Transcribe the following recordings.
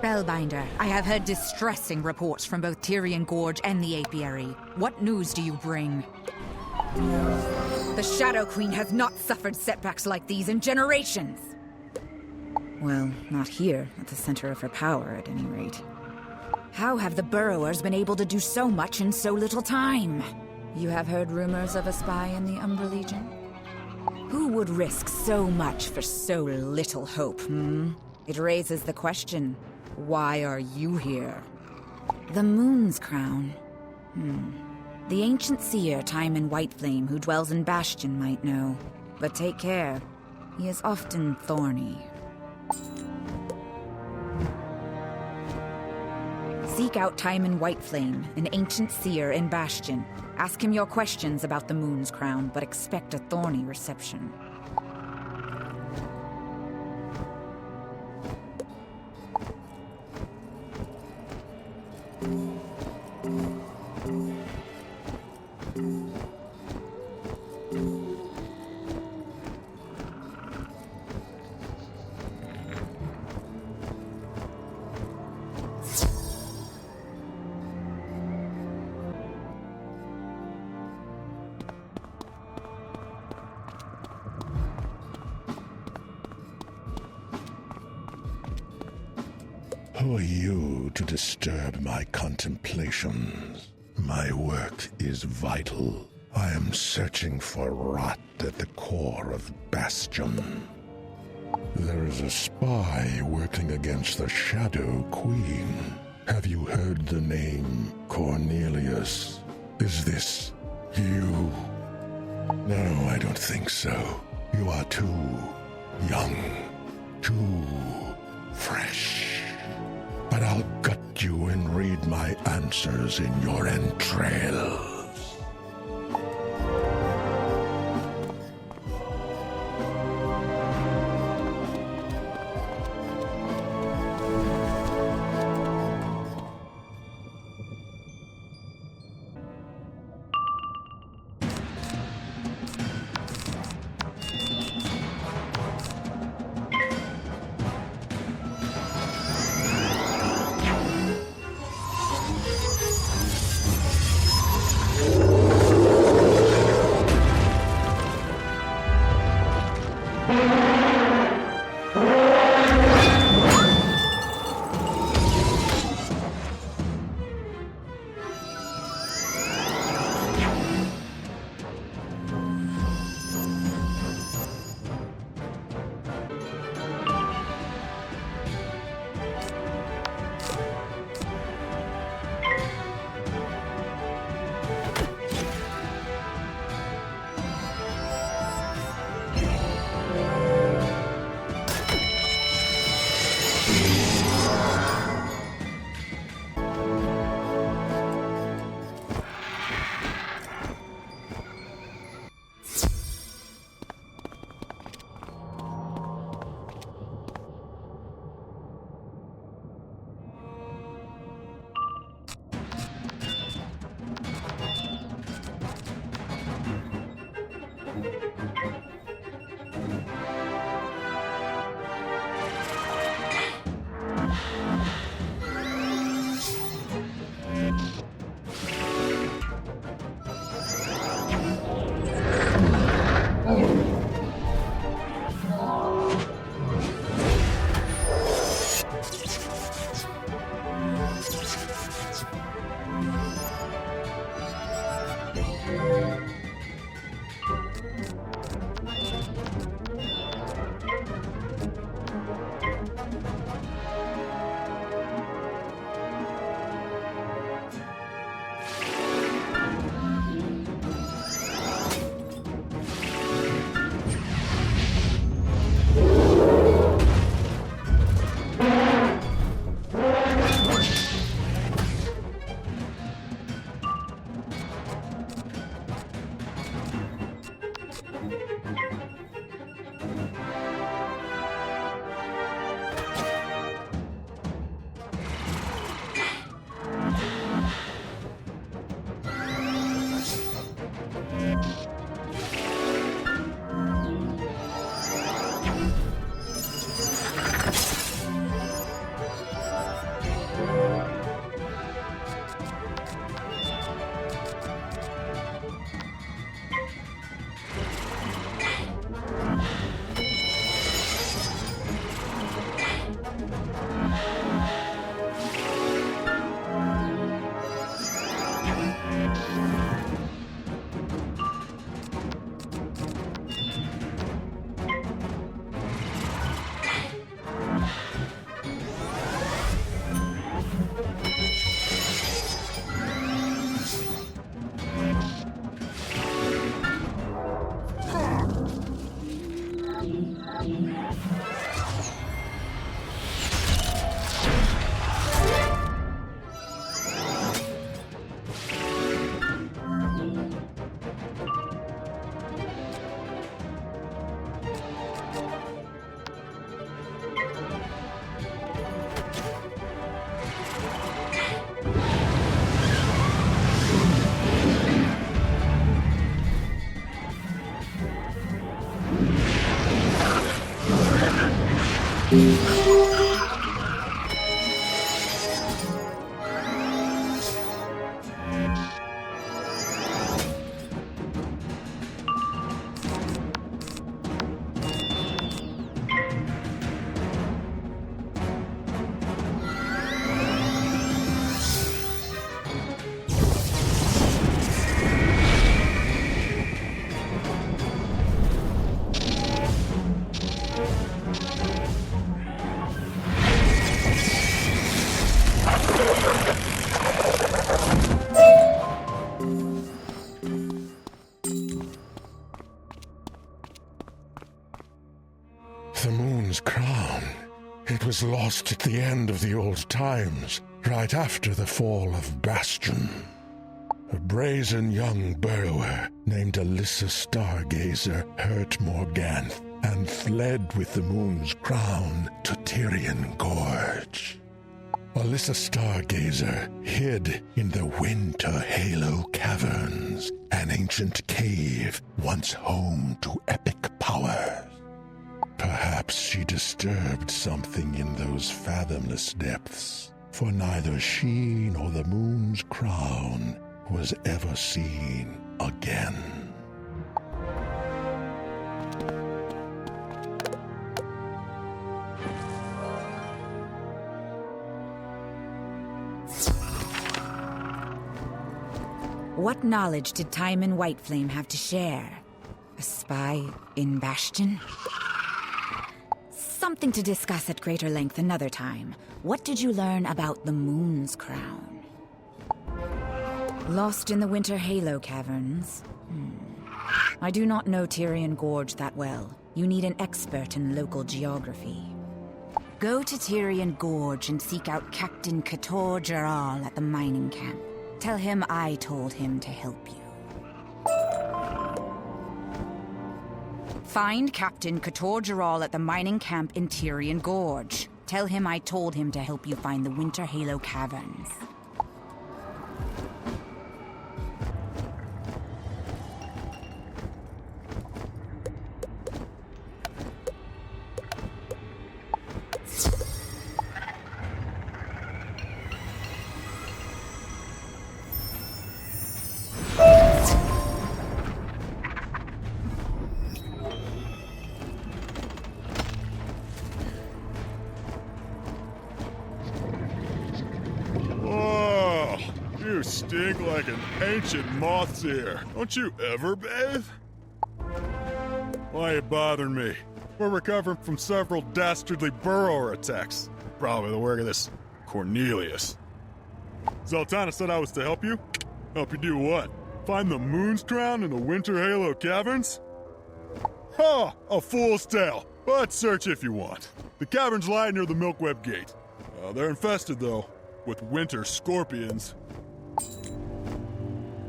Spellbinder. I have heard distressing reports from both Tyrian Gorge and the Apiary. What news do you bring? The Shadow Queen has not suffered setbacks like these in generations! Well, not here, at the center of her power, at any rate. How have the Burrowers been able to do so much in so little time? You have heard rumors of a spy in the Umbra Legion? Who would risk so much for so little hope, hmm? It raises the question, why are you here? The Moon's Crown. The ancient seer Timon Whiteflame who dwells in Bastion might know. But take care, he is often thorny. Seek out Timon Whiteflame, an ancient seer in Bastion. Ask him your questions about the Moon's Crown, but expect a thorny reception. Who are you to disturb my contemplations? My work is vital. I am searching for rot at the core of Bastion. There is a spy working against the Shadow Queen. Have you heard the name Cornelius? Is this you? No, I don't think so. You are too young, too fresh. But I'll gut you and read my answers in your entrails. The moon's crown. It was lost at the end of the old times, right after the fall of Bastion. A brazen young burrower named Alyssa Stargazer hurt Morganth and fled with the moon's crown to Tyrian Gorge. Alyssa Stargazer hid in the Winter Halo Caverns, an ancient cave once home to epic powers. Perhaps she disturbed something in those fathomless depths, for neither she nor the moon's crown was ever seen again. What knowledge did Timon Whiteflame have to share? A spy in Bastion? Something to discuss at greater length another time. What did you learn about the Moon's Crown? Lost in the Winter Halo Caverns? I do not know Tyrian Gorge that well. You need an expert in local geography. Go to Tyrian Gorge and seek out Captain Kator Jaral at the mining camp. Tell him I told him to help you. Find Captain Kator Jaral at the mining camp in Tyrian Gorge. Tell him I told him to help you find the Winter Halo Caverns. You stink like an ancient moth's ear. Don't you ever bathe? Why are you bothering me? We're recovering from several dastardly burrower attacks. Probably the work of this Cornelius. Zoltana said I was to help you? Help you do what? Find the Moon's Crown in the Winter Halo Caverns? Ha! A fool's tale. But search if you want. The caverns lie near the Milkweb Gate. They're infested, though, with winter scorpions.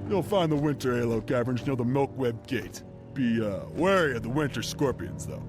You'll find the Winter Halo Caverns near the Milkweb Gate. Be wary of the winter scorpions, though.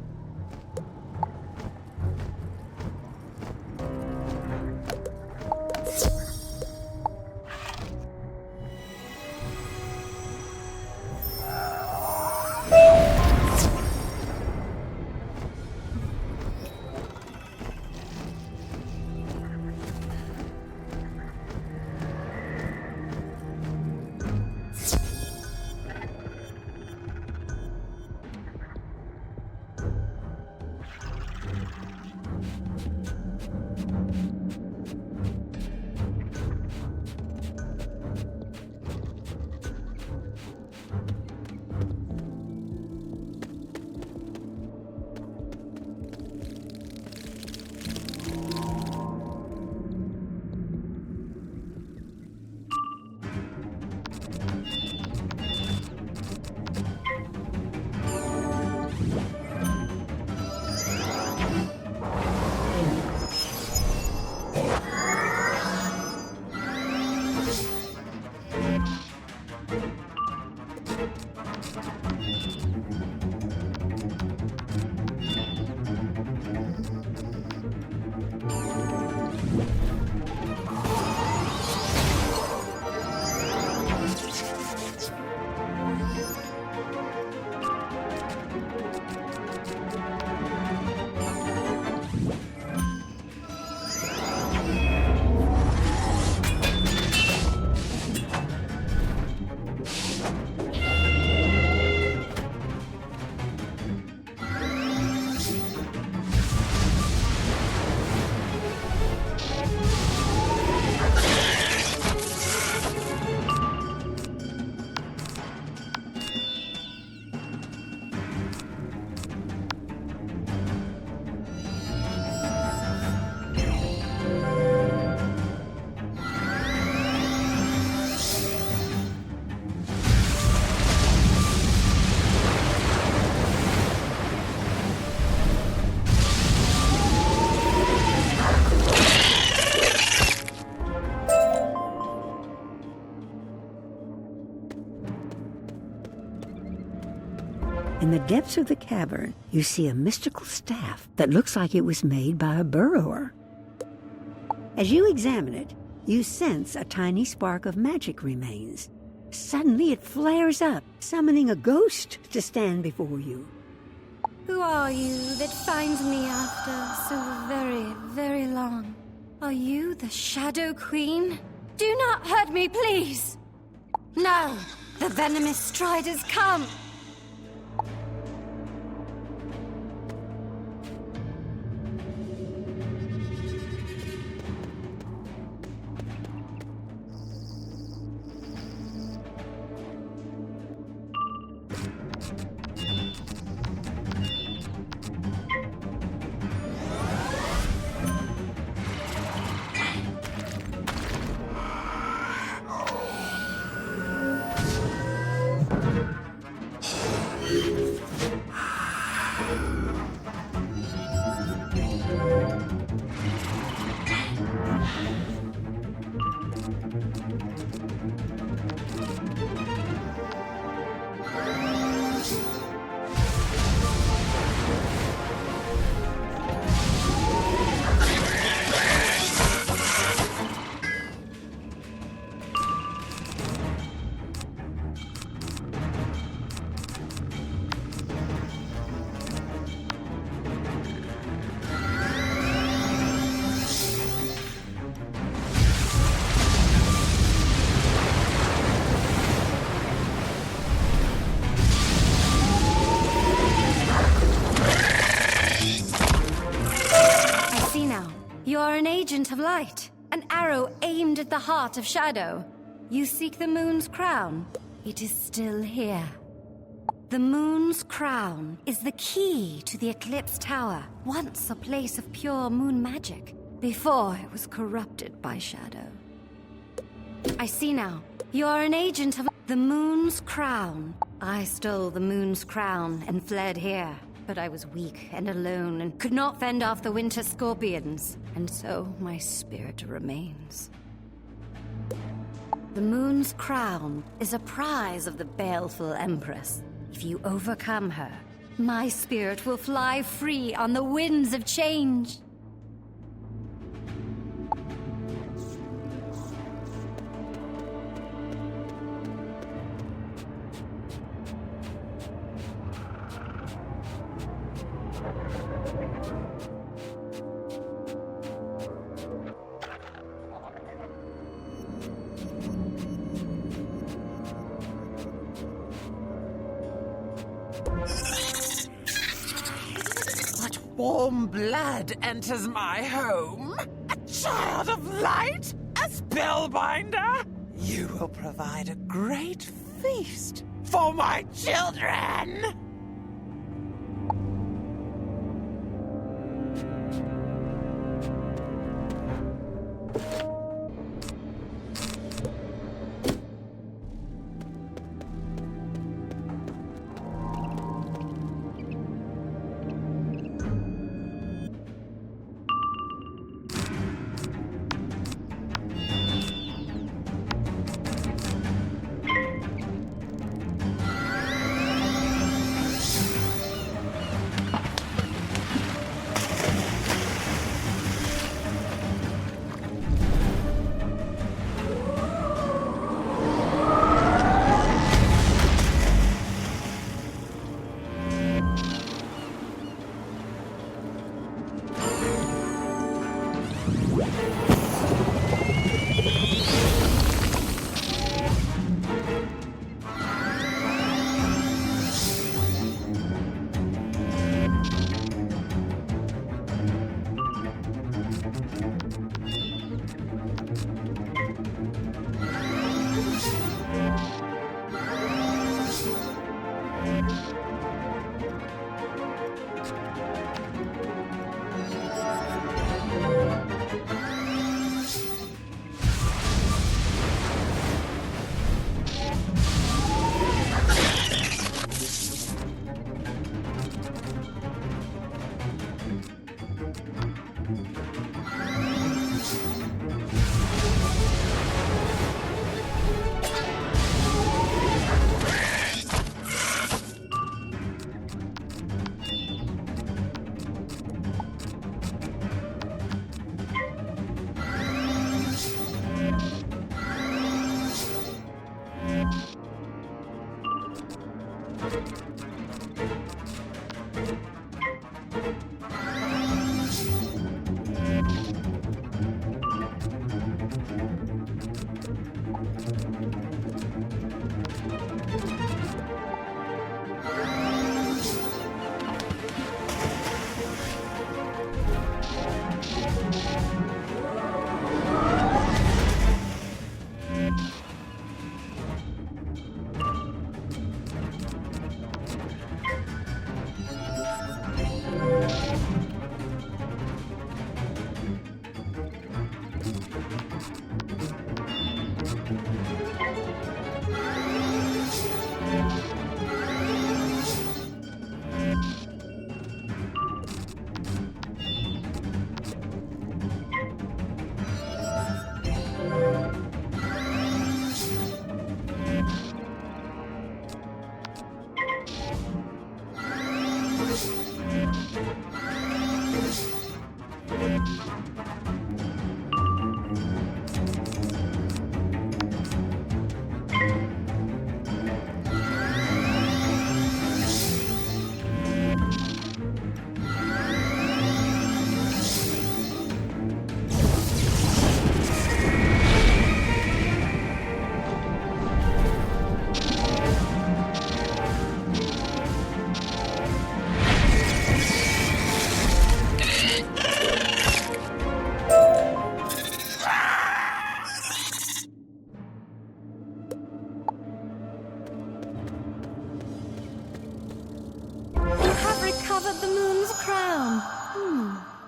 the depths of the cavern, you see a mystical staff that looks like it was made by a burrower. As you examine it, you sense a tiny spark of magic remains. Suddenly it flares up, summoning a ghost to stand before you. Who are you that finds me after so very, very long? Are you the Shadow Queen? Do not hurt me, please! No! The venomous striders come! You are an agent of light, an arrow aimed at the heart of shadow. You seek the moon's crown. It is still here. The moon's crown is the key to the Eclipse Tower, once a place of pure moon magic, before it was corrupted by shadow. I see now. You are an agent of the moon's crown. I stole the moon's crown and fled here. But I was weak and alone and could not fend off the winter scorpions, and so my spirit remains. The moon's crown is a prize of the baleful Empress. If you overcome her, my spirit will fly free on the winds of change. Warm blood enters my home. A child of light? A spellbinder? You will provide a great feast for my children!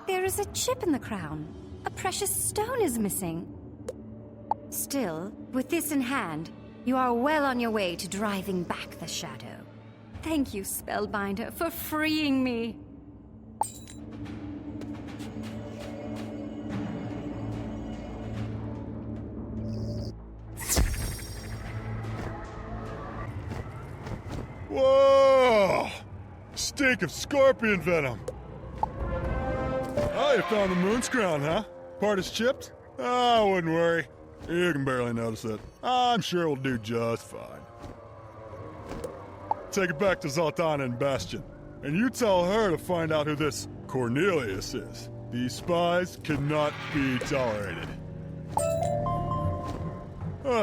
There is a chip in the crown. A precious stone is missing. Still, with this in hand, you are well on your way to driving back the shadow. Thank you, Spellbinder, for freeing me. Whoa! Stink of scorpion venom. Oh, you found the moon's crown, huh? Part is chipped? Oh, wouldn't worry. You can barely notice it. I'm sure it'll do just fine. Take it back to Zoltana and Bastion, and you tell her to find out who this Cornelius is. These spies cannot be tolerated.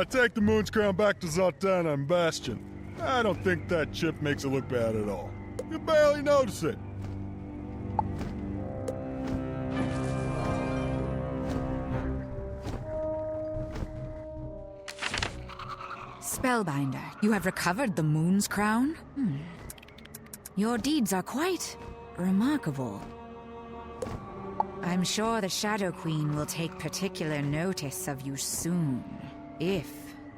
Take the moon's crown back to Zoltana and Bastion. I don't think that chip makes it look bad at all. You barely notice it. Spellbinder, you have recovered the moon's crown? Your deeds are quite remarkable. I'm sure the Shadow Queen will take particular notice of you soon, if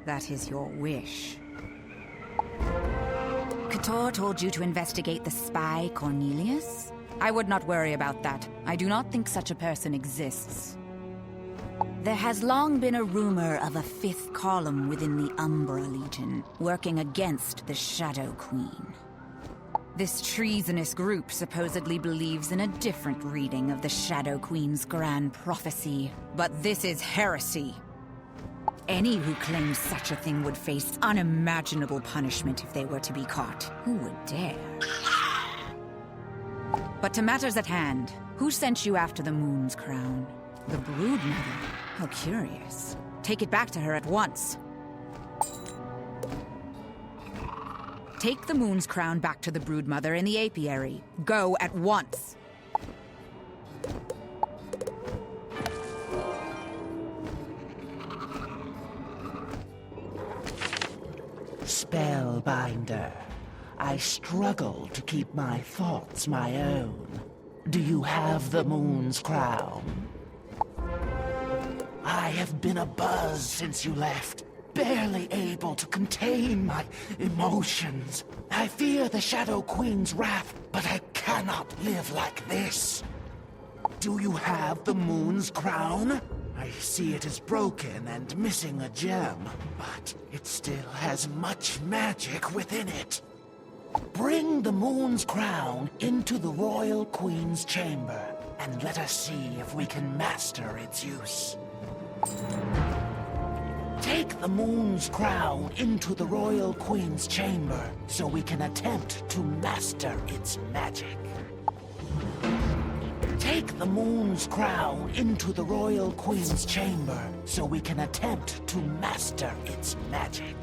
that is your wish. Kator told you to investigate the spy Cornelius? I would not worry about that. I do not think such a person exists. There has long been a rumor of a fifth column within the Umbra Legion, working against the Shadow Queen. This treasonous group supposedly believes in a different reading of the Shadow Queen's grand prophecy, but this is heresy. Any who claimed such a thing would face unimaginable punishment if they were to be caught. Who would dare? But to matters at hand, who sent you after the moon's crown? The Broodmother? How curious. Take it back to her at once. Take the moon's crown back to the Broodmother in the apiary. Go at once. Spellbinder, I struggle to keep my thoughts my own. Do you have the moon's crown? I have been abuzz since you left, barely able to contain my emotions. I fear the Shadow Queen's wrath, but I cannot live like this. Do you have the moon's crown? I see it is broken and missing a gem, but it still has much magic within it. Bring the moon's crown into the Royal Queen's chamber, and let us see if we can master its use. Take the moon's crown into the Royal Queen's chamber so we can attempt to master its magic. Take the moon's crown into the Royal Queen's chamber so we can attempt to master its magic.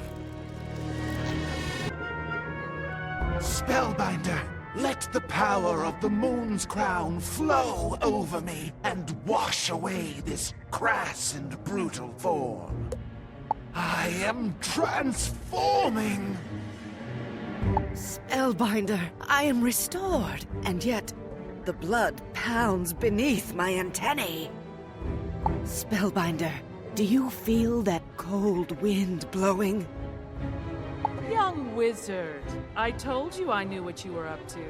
Spellbinder, let the power of the moon's crown flow over me and wash away this crass and brutal form. I am transforming! Spellbinder, I am restored, and yet the blood pounds beneath my antennae. Spellbinder, do you feel that cold wind blowing? Young wizard, I told you I knew what you were up to.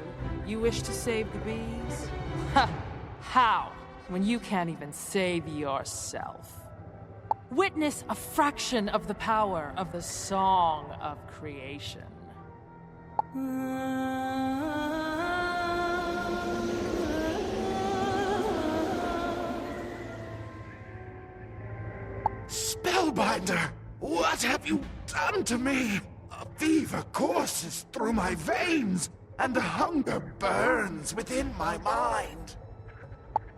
You wish to save the bees? Ha! How? When you can't even save yourself. Witness a fraction of the power of the Song of Creation. Spellbinder! What have you done to me? A fever courses through my veins, and a hunger burns within my mind.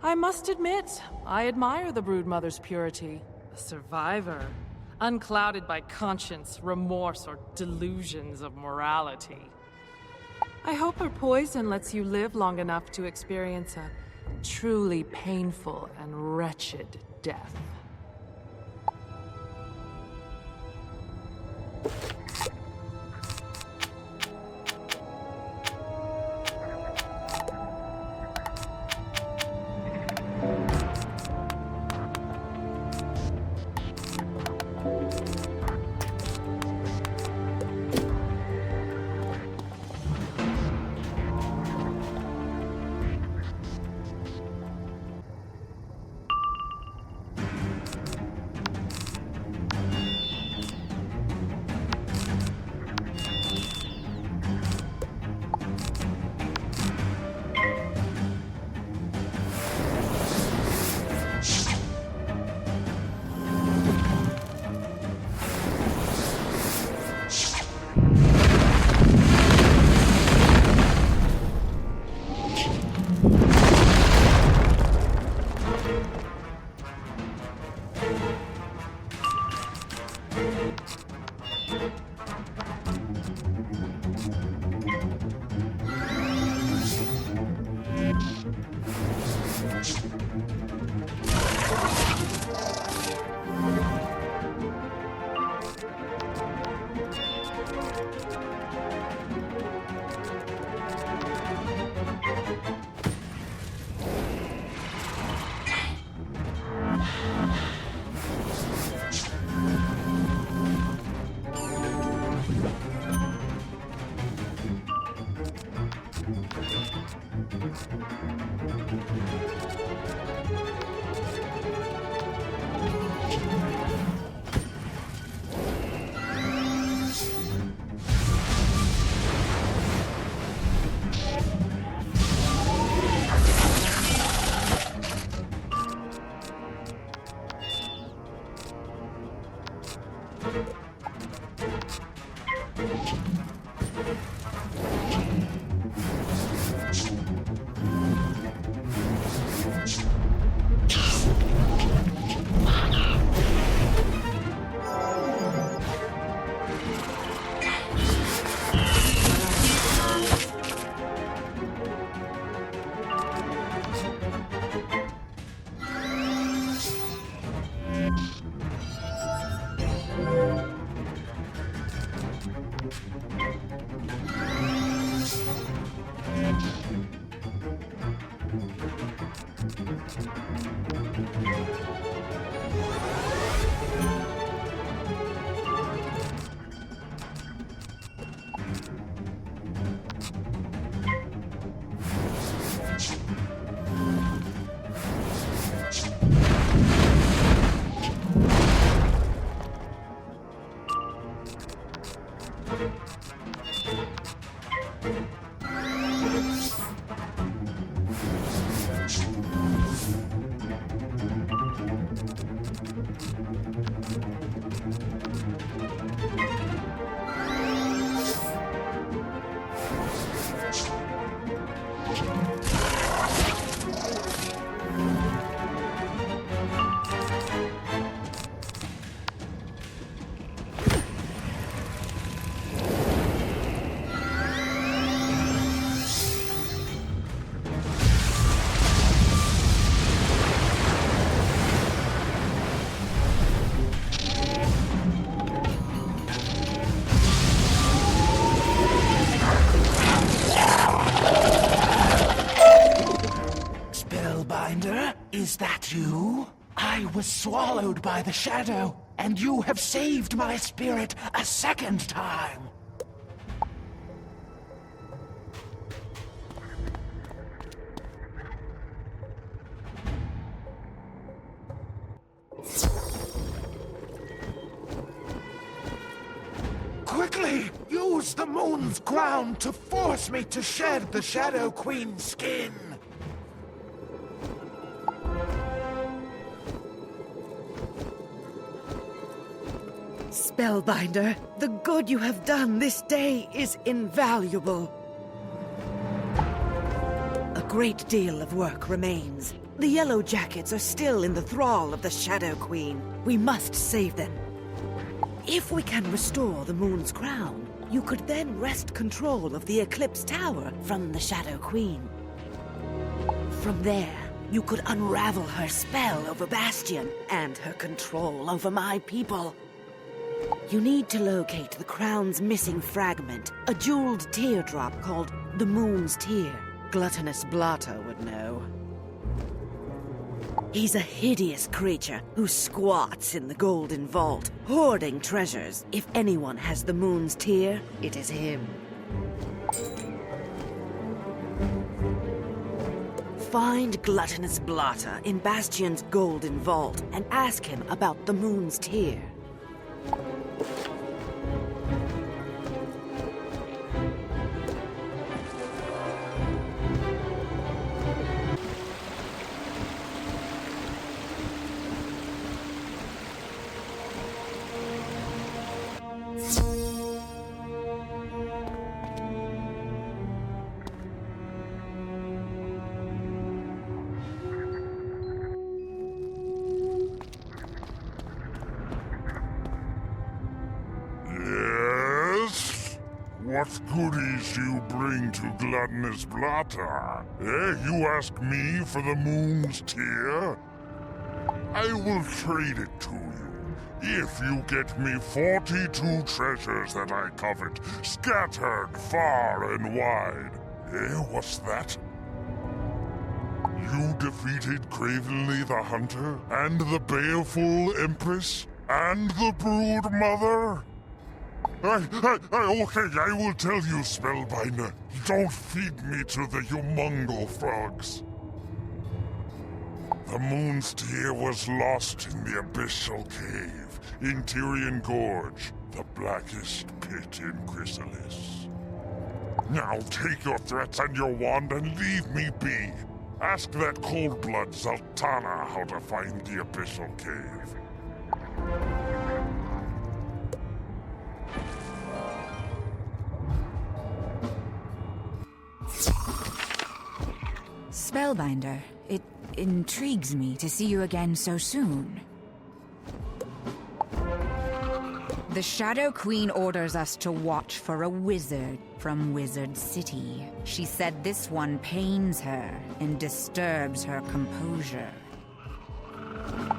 I must admit, I admire the Broodmother's purity. A survivor, unclouded by conscience, remorse, or delusions of morality. I hope her poison lets you live long enough to experience a truly painful and wretched death. Is that you? I was swallowed by the shadow, and you have saved my spirit a second time. Quickly! Use the moon's crown to force me to shed the Shadow Queen's skin! Spellbinder, the good you have done this day is invaluable. A great deal of work remains. The Yellow Jackets are still in the thrall of the Shadow Queen. We must save them. If we can restore the Moon's Crown, you could then wrest control of the Eclipse Tower from the Shadow Queen. From there, you could unravel her spell over Bastion and her control over my people. You need to locate the crown's missing fragment, a jeweled teardrop called the Moon's Tear. Gluttonous Blotter would know. He's a hideous creature who squats in the Golden Vault, hoarding treasures. If anyone has the Moon's Tear, it is him. Find Gluttonous Blotter in Bastion's Golden Vault and ask him about the Moon's Tear. What goodies you bring to Gluttonous Blotter? You ask me for the Moon's Tear? I will trade it to you, if you get me 42 treasures that I covet, scattered far and wide. What's that? You defeated Cravenly the Hunter, and the Baleful Empress, and the Brood Mother? Okay, I will tell you, Spellbinder. Don't feed me to the humongo frogs. The Moon's Tear was lost in the Abyssal Cave, in Tyrian Gorge, the blackest pit in Chrysalis. Now take your threats and your wand and leave me be. Ask that cold-blood Zaltana how to find the Abyssal Cave. Spellbinder, it intrigues me to see you again so soon. The Shadow Queen orders us to watch for a wizard from Wizard City. She said this one pains her and disturbs her composure.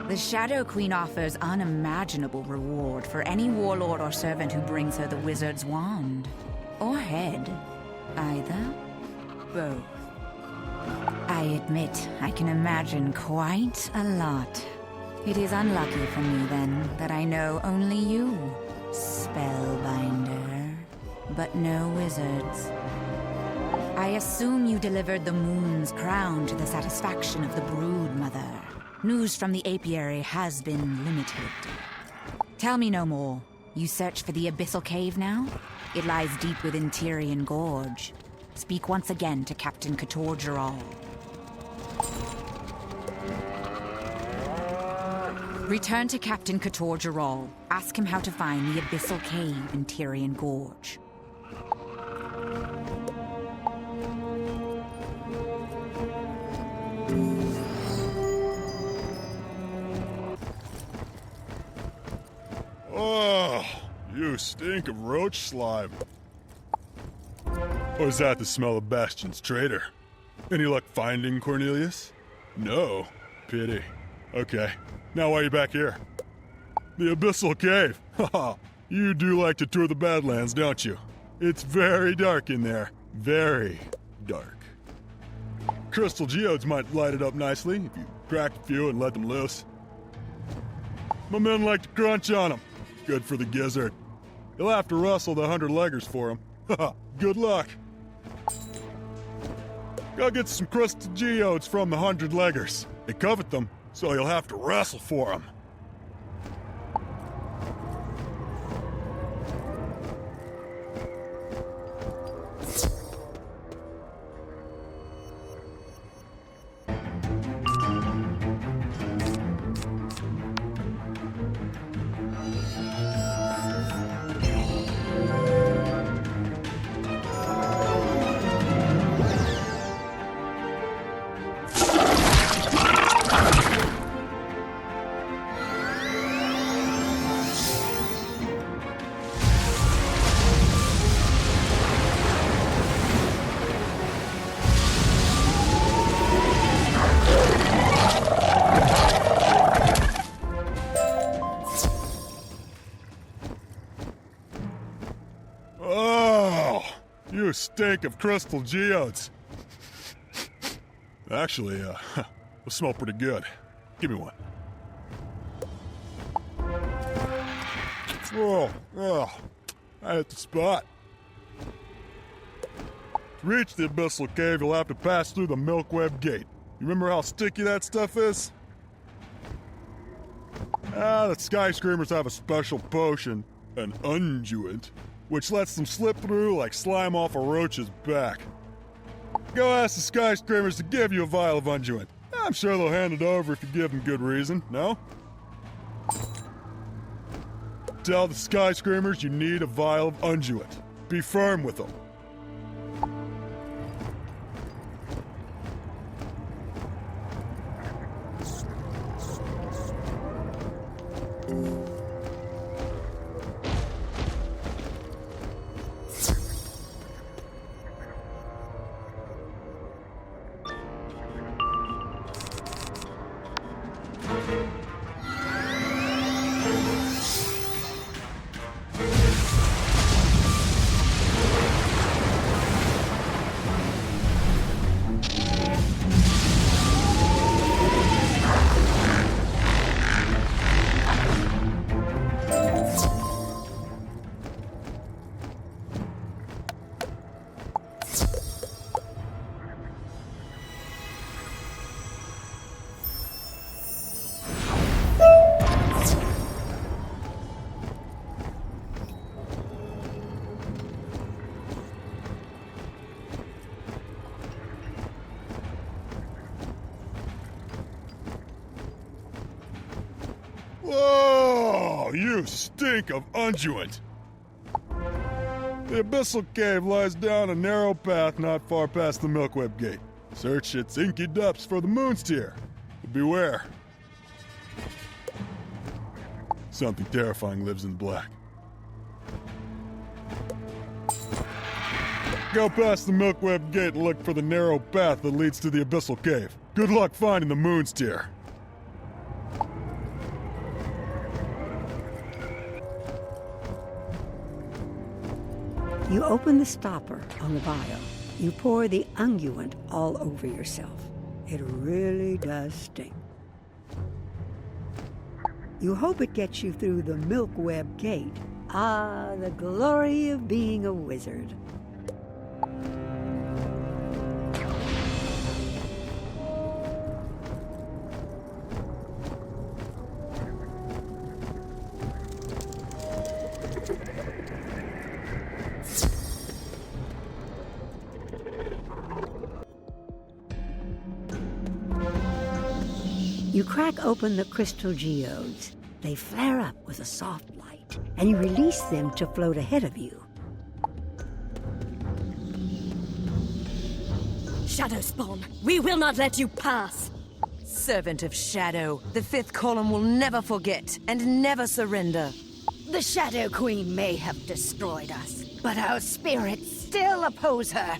The Shadow Queen offers unimaginable reward for any warlord or servant who brings her the wizard's wand. Or head. Either. Both. I admit, I can imagine quite a lot. It is unlucky for me, then, that I know only you, Spellbinder, but no wizards. I assume you delivered the Moon's Crown to the satisfaction of the Brood Mother. News from the apiary has been limited. Tell me no more. You search for the Abyssal Cave now? It lies deep within Tyrian Gorge. Speak once again to Captain Kator-Giral. Return to Captain Kator-Giral. Ask him how to find the Abyssal Cave in Tyrian Gorge. Oh, you stink of roach slime. Or is that the smell of Bastion's traitor? Any luck finding Cornelius? No. Pity. Okay. Now why are you back here? The Abyssal Cave. Haha. You do like to tour the Badlands, don't you? It's very dark in there. Very dark. Crystal geodes might light it up nicely if you cracked a few and let them loose. My men like to crunch on them. Good for the gizzard. You'll have to rustle the 100-leggers for him. Haha. Good luck. Go get some crystal geodes from the 100-leggers. They covet them, so you'll have to wrestle for them. stink of crystal geodes. Actually, they smell pretty good. Give me one. Whoa, oh, I hit the spot. To reach the abyssal cave, you'll have to pass through the Milkweb Gate. You remember how sticky that stuff is? The skyscreamers have a special potion, an unguent, which lets them slip through like slime off a roach's back. Go ask the skyscreamers to give you a vial of unguent. I'm sure they'll hand it over if you give them good reason, no? Tell the skyscreamers you need a vial of unguent. Be firm with them. Whoa! You stink of unguent! The abyssal cave lies down a narrow path not far past the Milkweb Gate. Search its inky depths for the moon's tear. But beware. Something terrifying lives in black. Go past the Milkweb Gate and look for the narrow path that leads to the abyssal cave. Good luck finding the moon's tear. You open the stopper on the vial. You pour the unguent all over yourself. It really does stink. You hope it gets you through the Milkweb Gate. Ah, the glory of being a wizard. You crack open the crystal geodes. They flare up with a soft light, and you release them to float ahead of you. Shadow Spawn, we will not let you pass! Servant of Shadow, the fifth column will never forget and never surrender. The Shadow Queen may have destroyed us, but our spirits still oppose her.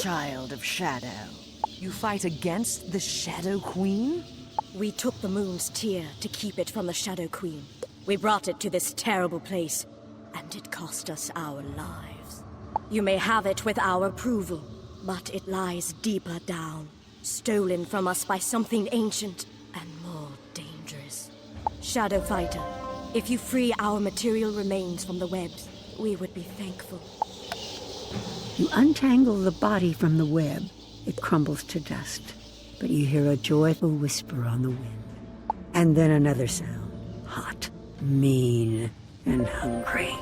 child of Shadow. You fight against the Shadow Queen? We took the moon's tear to keep it from the Shadow Queen. We brought it to this terrible place, and it cost us our lives. You may have it with our approval, but it lies deeper down, stolen from us by something ancient and more dangerous. Shadow Fighter, if you free our material remains from the webs, we would be thankful. You untangle the body from the web. It crumbles to dust, but you hear a joyful whisper on the wind. And then another sound, hot, mean, and hungry.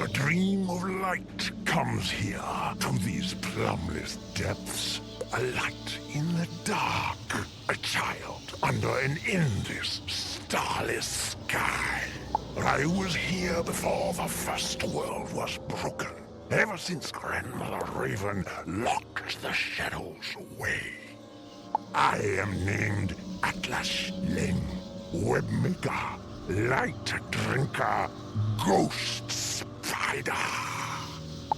A dream of light comes here to these plumbless depths. A light in the dark. A child under an endless, starless sky. I was here before the first world was broken. Ever since Grandmother Raven locked the shadows away. I am named Atlas Len, Webmaker, Light Drinker, Ghost Spider.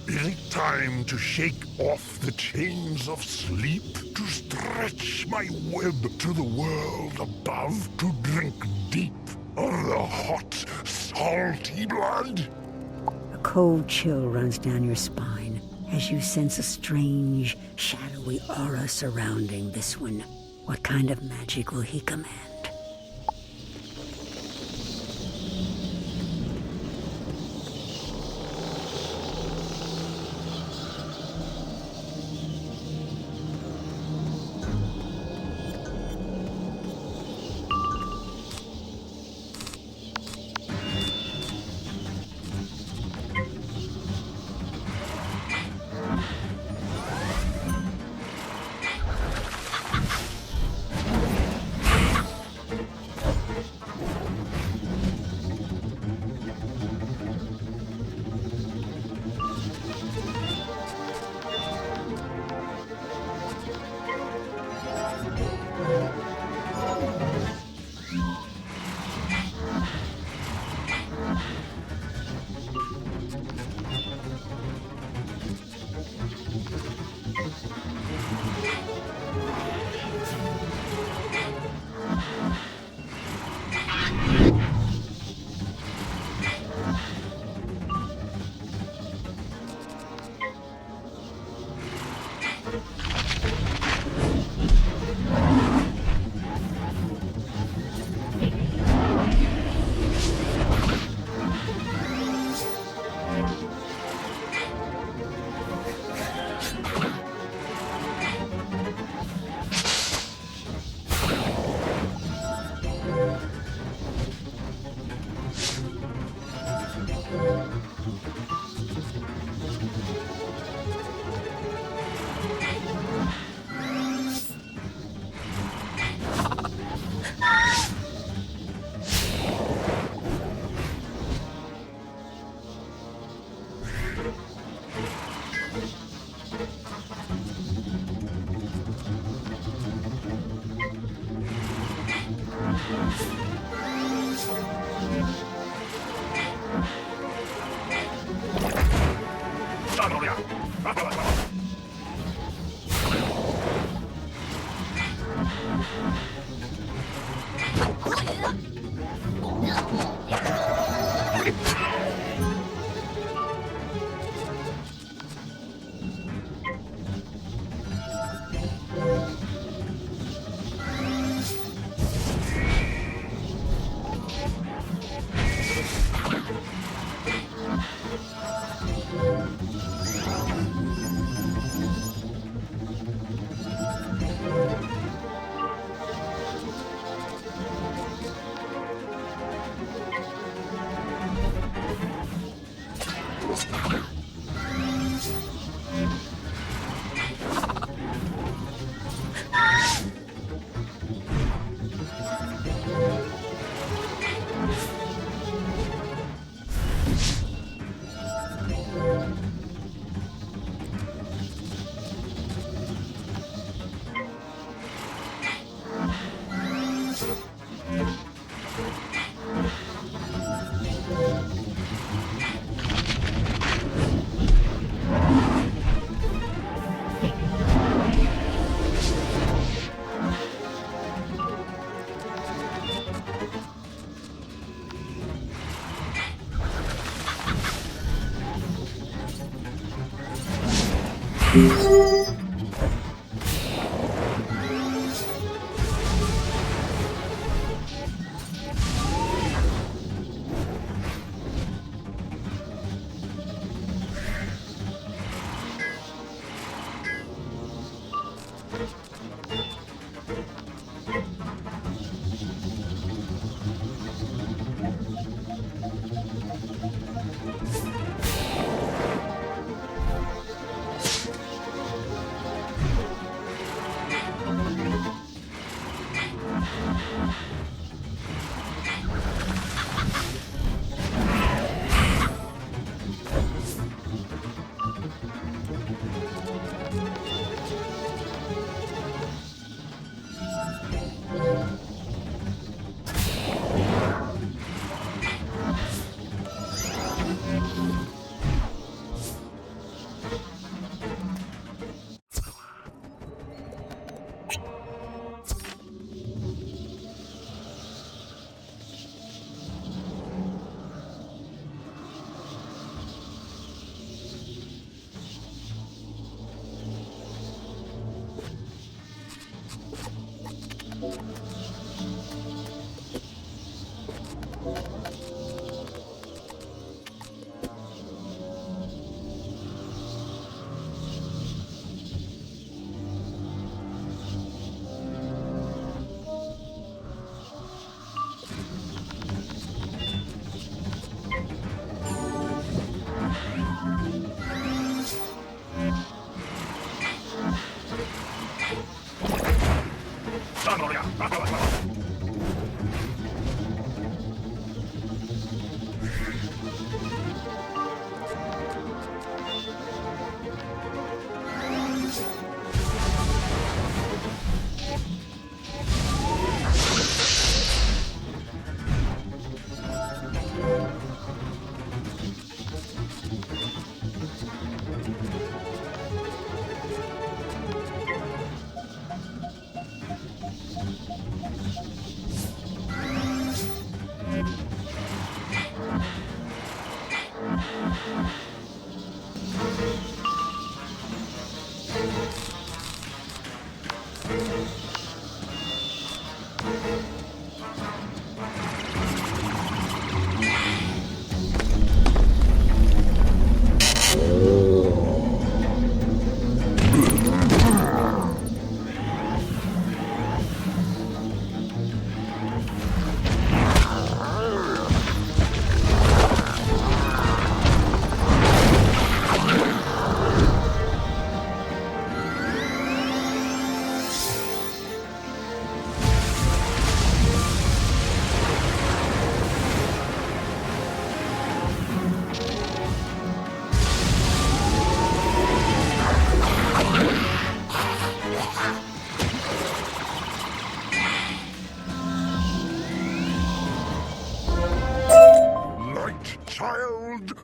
Is it time to shake off the chains of sleep? To stretch my web to the world above? To drink deep of the hot, salty blood? A cold chill runs down your spine as you sense a strange, shadowy aura surrounding this one. What kind of magic will he command?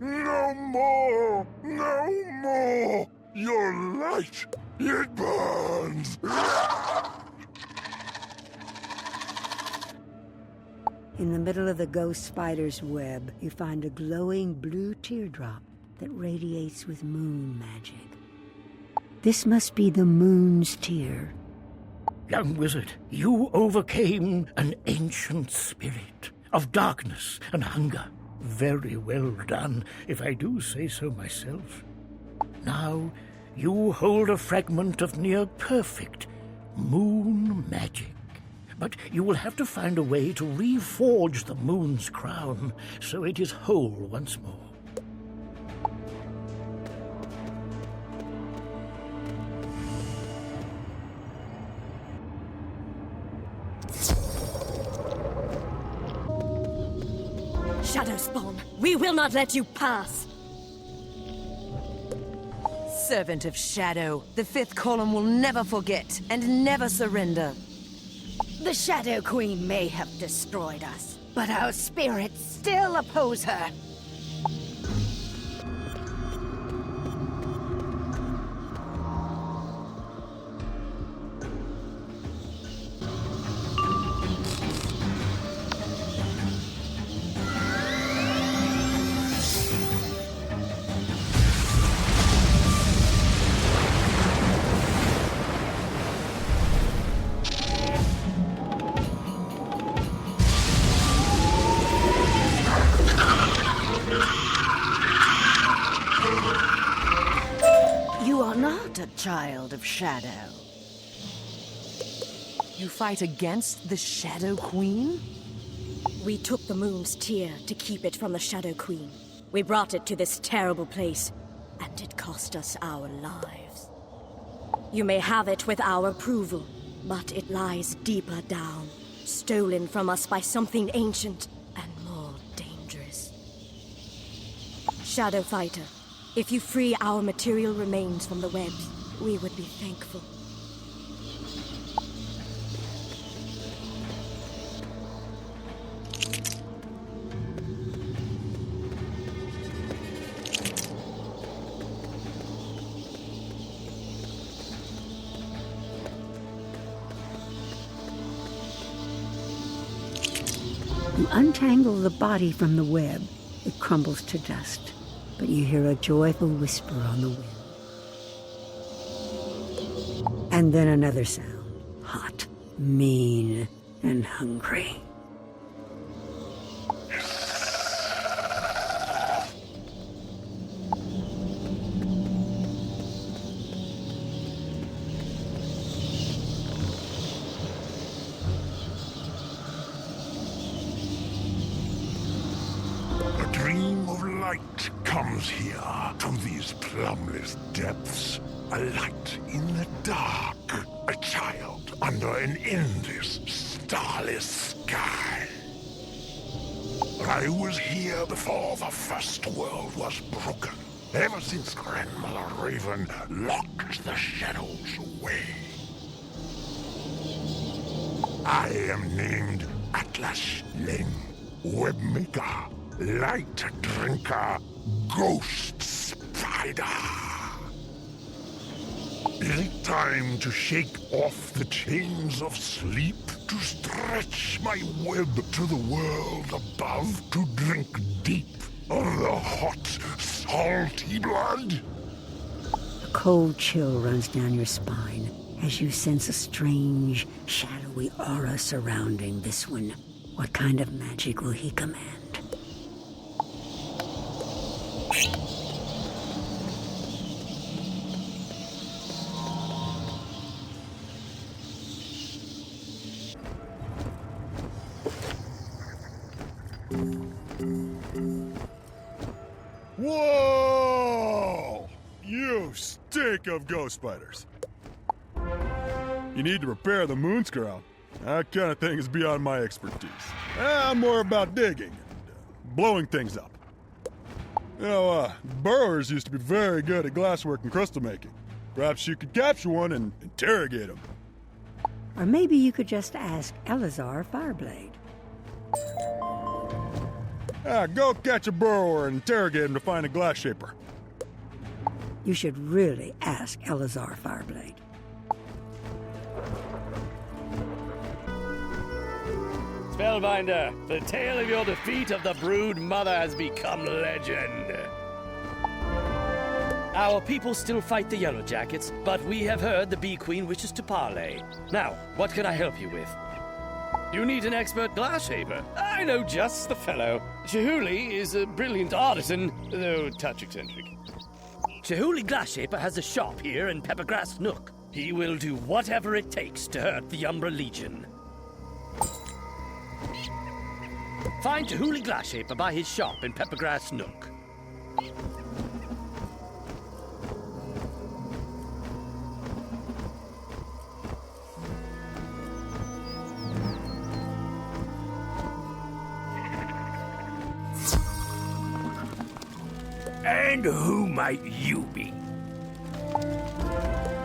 No more! No more! Your light, it burns! In the middle of the ghost spider's web, you find a glowing blue teardrop that radiates with moon magic. This must be the moon's tear. Young wizard, you overcame an ancient spirit of darkness and hunger. Very well done, if I do say so myself. Now, you hold a fragment of near-perfect moon magic. But you will have to find a way to reforge the moon's crown so it is whole once more. Shadow Spawn, we will not let you pass! Servant of Shadow, the fifth column will never forget and never surrender. The Shadow Queen may have destroyed us, but our spirits still oppose her. child of Shadow. You fight against the Shadow Queen? We took the moon's tear to keep it from the Shadow Queen. We brought it to this terrible place, and it cost us our lives. You may have it with our approval, but it lies deeper down, stolen from us by something ancient and more dangerous. Shadow Fighter, if you free our material remains from the webs, we would be thankful. You untangle the body from the web. It crumbles to dust, but you hear a joyful whisper on the wind. And then another sound, hot, mean, and hungry. A dream of light comes here to these plumbless depths. A light in the dark. A child under an endless, starless sky. I was here before the first world was broken. Ever since Grandmother Raven locked the shadows away. I am named Atlas Len, Webmaker, Light Drinker, Ghost Spider. Is it time to shake off the chains of sleep? To stretch my web to the world above? To drink deep of the hot, salty blood? A cold chill runs down your spine as you sense a strange, shadowy aura surrounding this one. What kind of magic will he command? Whoa! You stink of ghost spiders. You need to repair the moon's crown. That kind of thing is beyond my expertise. I'm more about digging and blowing things up. You know, burrowers used to be very good at glasswork and crystal making. Perhaps you could capture one and interrogate him. Or maybe you could just ask Elazar Fireblade. Go catch a burrower and interrogate him to find a glass shaper. You should really ask Elazar Fireblade. Spellbinder, the tale of your defeat of the Brood Mother has become legend. Our people still fight the Yellow Jackets, but we have heard the Bee Queen wishes to parley. Now, what can I help you with? You need an expert glass shaper. I know just the fellow. Chihuly is a brilliant artisan, though a touch eccentric. Chihuly Glass Shaper has a shop here in Peppergrass Nook. He will do whatever it takes to hurt the Umbra Legion. Find Chihuly Glass Shaper by his shop in Peppergrass Nook. And who might you be?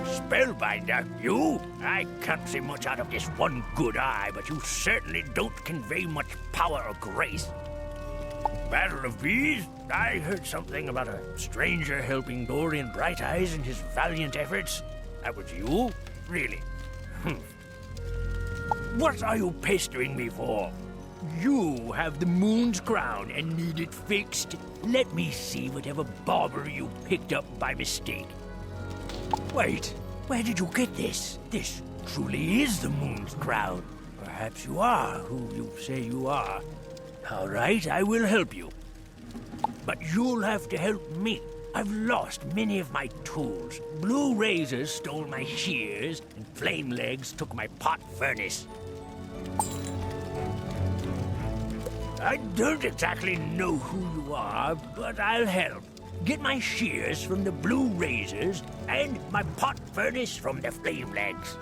Spellbinder, you? I can't see much out of this one good eye, but you certainly don't convey much power or grace. Battle of Bees? I heard something about a stranger helping Dorian Bright Eyes in his valiant efforts. That was you? Really? What are you pestering me for? You have the moon's crown and need it fixed. Let me see whatever bauber you picked up by mistake. Wait, where did you get this? This truly is the moon's crown. Perhaps you are who you say you are. All right, I will help you. But you'll have to help me. I've lost many of my tools. Blue razors stole my shears, and flame legs took my pot furnace. I don't exactly know who you are, but I'll help. Get my shears from the blue razors, and my pot furnace from the flame legs.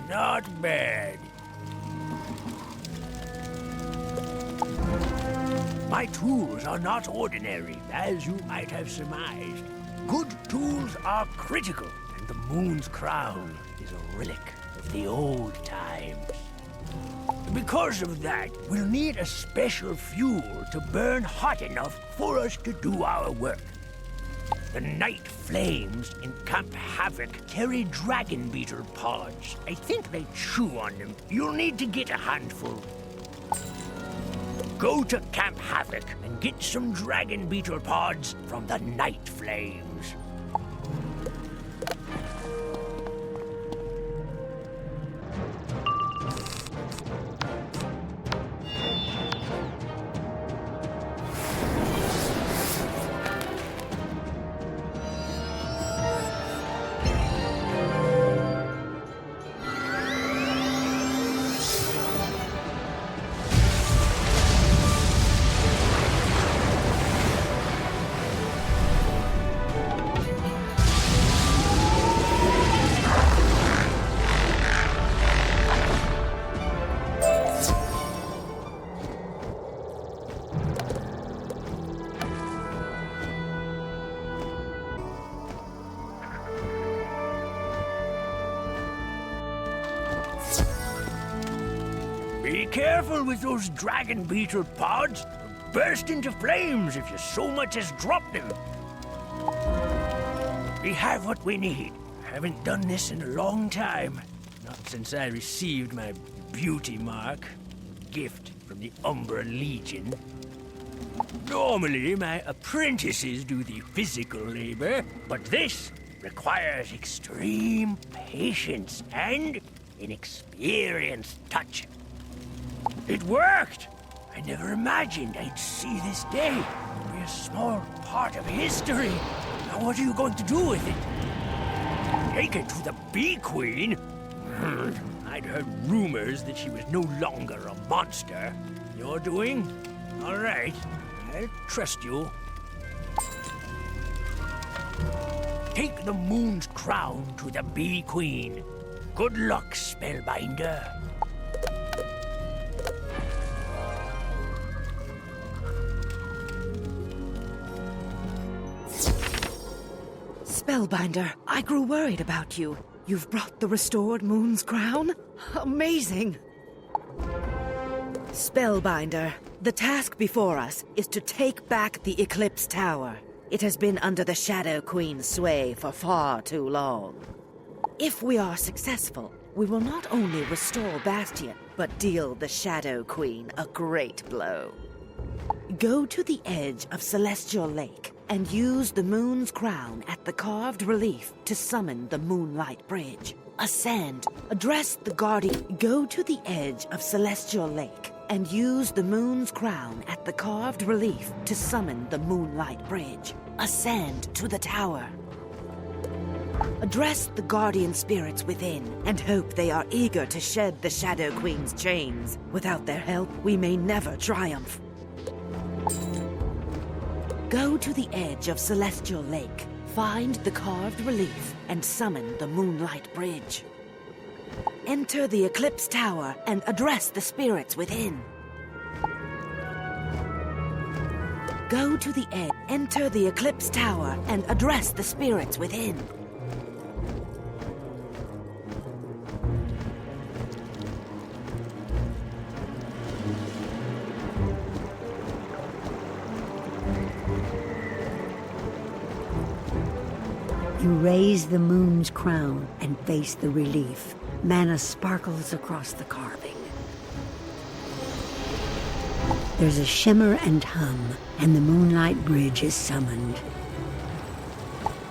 Not bad. My tools are not ordinary, as you might have surmised. Good tools are critical, and the moon's crown is a relic of the old times. Because of that, we'll need a special fuel to burn hot enough for us to do our work. The night flames in Camp Havoc carry dragon beetle pods. I think they chew on them. You'll need to get a handful. Go to Camp Havoc and get some dragon beetle pods from the night flames. Be careful with those dragon beetle pods. They'll burst into flames if you so much as drop them. We have what we need. I haven't done this in a long time. Not since I received my beauty mark, gift from the Umbra Legion. Normally, my apprentices do the physical labor, but this requires extreme patience and an experienced touch. It worked! I never imagined I'd see this day. It'll be a small part of history. Now what are you going to do with it? Take it to the Bee Queen? I'd heard rumors that she was no longer a monster. You're doing? All right. I'll trust you. Take the moon's crown to the Bee Queen. Good luck, Spellbinder. Spellbinder, I grew worried about you. You've brought the restored moon's crown? Amazing! Spellbinder, the task before us is to take back the Eclipse Tower. It has been under the Shadow Queen's sway for far too long. If we are successful, we will not only restore Bastion, but deal the Shadow Queen a great blow. Go to the edge of Celestial Lake and use the moon's crown at the carved relief to summon the Moonlight Bridge. Ascend. Address the Guardian. Go to the edge of Celestial Lake and use the moon's crown at the carved relief to summon the Moonlight Bridge. Ascend to the tower. Address the guardian spirits within and hope they are eager to shed the Shadow Queen's chains. Without their help, we may never triumph. Go to the edge of Celestial Lake, find the carved relief, and summon the Moonlight Bridge. Enter the Eclipse Tower and address the spirits within. Go to the edge, enter the Eclipse Tower, and address the spirits within. You raise the moon's crown and face the relief. Mana sparkles across the carving. There's a shimmer and hum, and the Moonlight Bridge is summoned.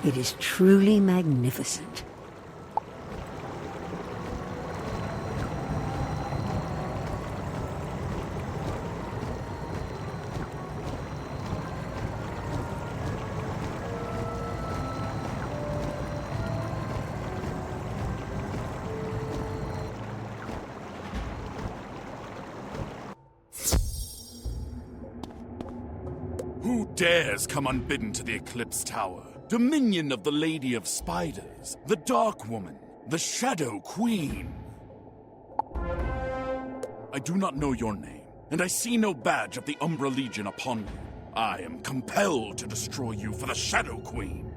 It is truly magnificent. Who dares come unbidden to the Eclipse Tower? Dominion of the Lady of Spiders, the Dark Woman, the Shadow Queen. I do not know your name, and I see no badge of the Umbra Legion upon you. I am compelled to destroy you for the Shadow Queen.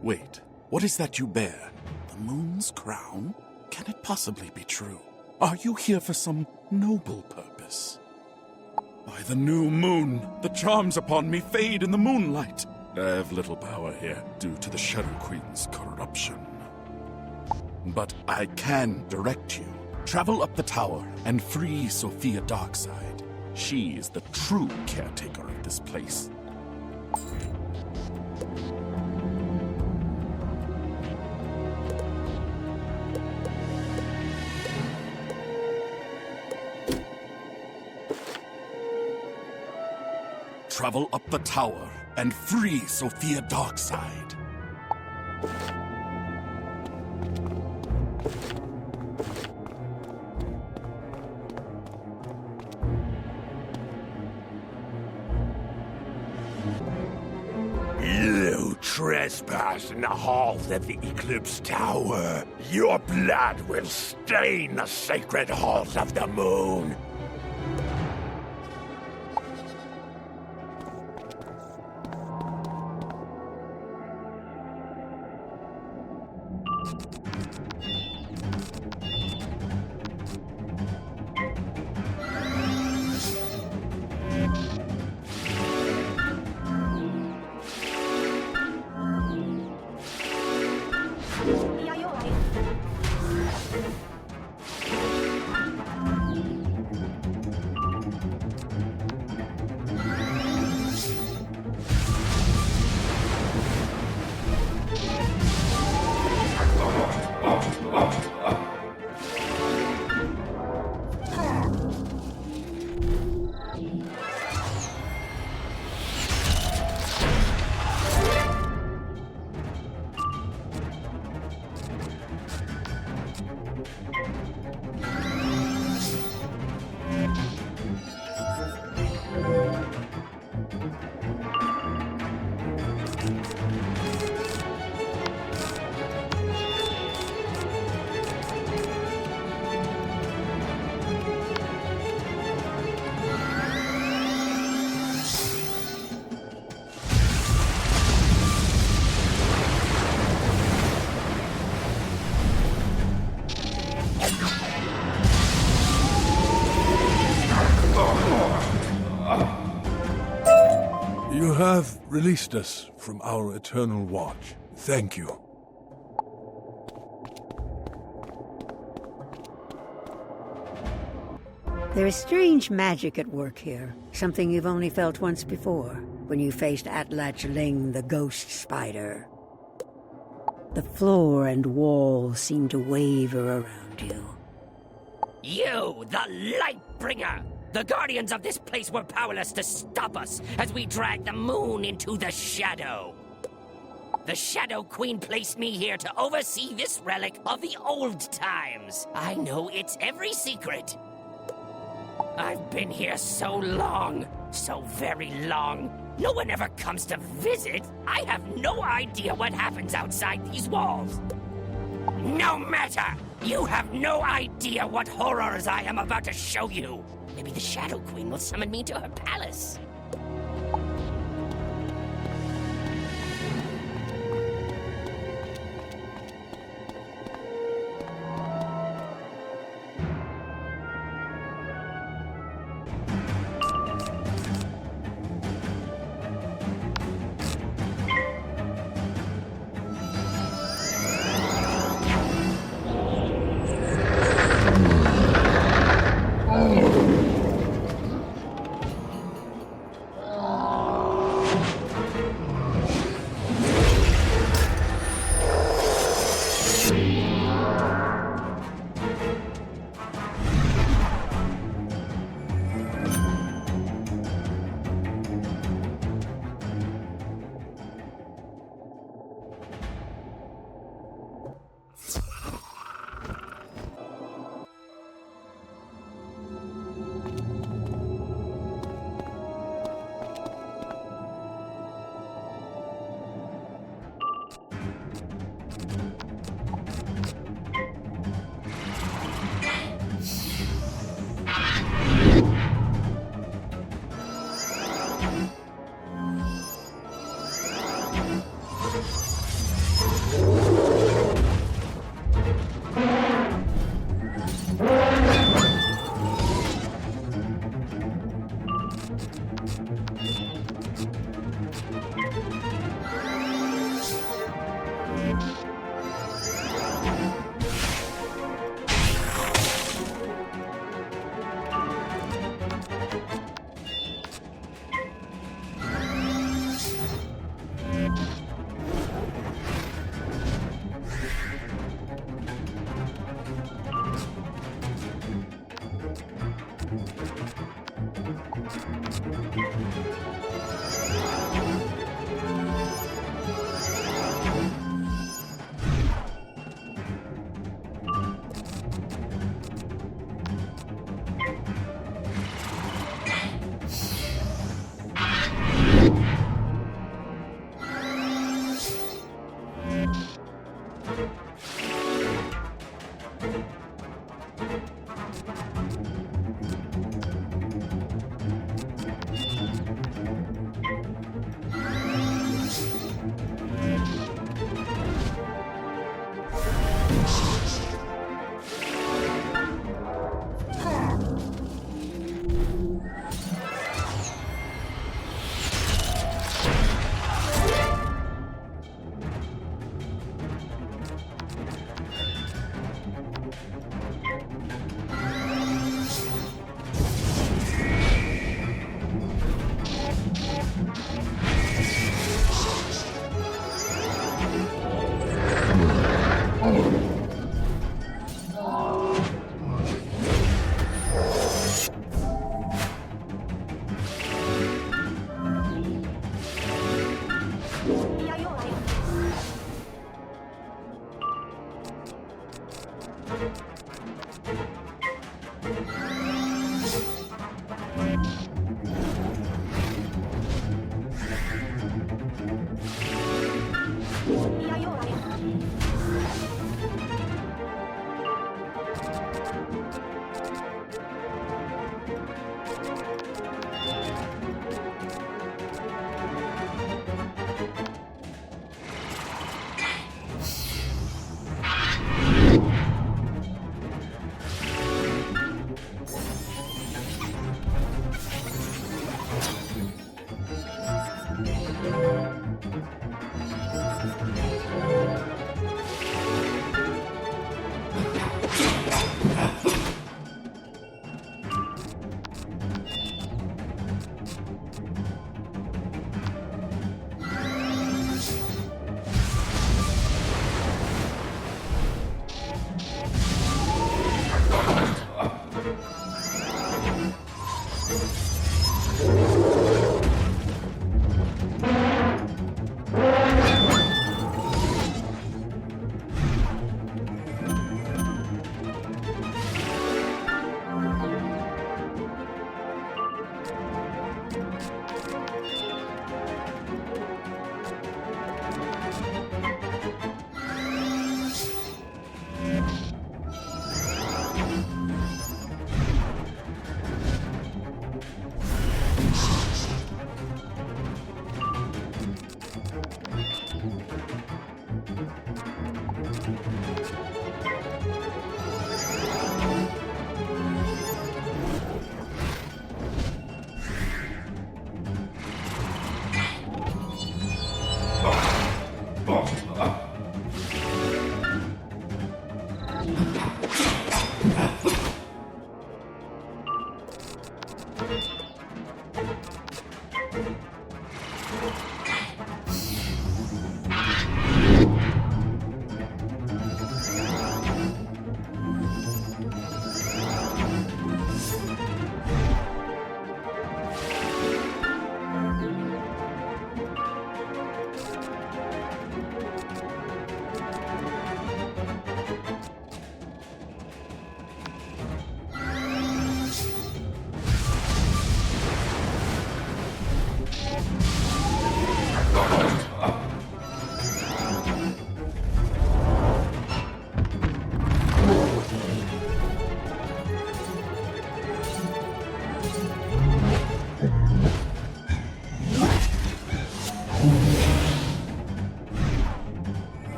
Wait, what is that you bear? The moon's crown? Can it possibly be true? Are you here for some noble purpose? By the new moon, the charms upon me fade in the moonlight. I have little power here due to the Shadow Queen's corruption. But I can direct you. Travel up the tower and free Sophia Darkside. She is the true caretaker of this place. Travel up the tower and free Sophia Darkside. You trespass in the halls of the Eclipse Tower. Your blood will stain the sacred halls of the moon. You have released us from our eternal watch. Thank you. There is strange magic at work here. Something you've only felt once before, when you faced Atlach Ling, the ghost spider. The floor and walls seem to waver around you. You, the Lightbringer! The guardians of this place were powerless to stop us as we dragged the moon into the shadow. The Shadow Queen placed me here to oversee this relic of the old times. I know its every secret. I've been here so long, so very long. No one ever comes to visit. I have no idea what happens outside these walls. No matter! You have no idea what horrors I am about to show you. Maybe the Shadow Queen will summon me to her palace.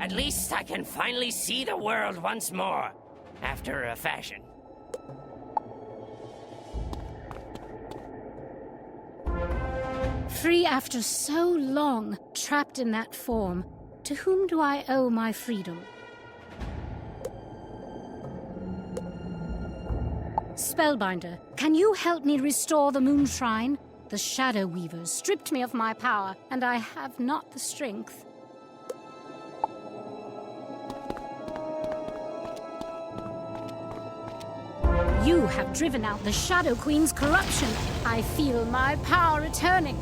At least I can finally see the world once more, after a fashion. Free after so long, trapped in that form, to whom do I owe my freedom? Spellbinder, can you help me restore the Moon Shrine? The Shadow Weavers stripped me of my power, and I have not the strength. You have driven out the Shadow Queen's corruption. I feel my power returning.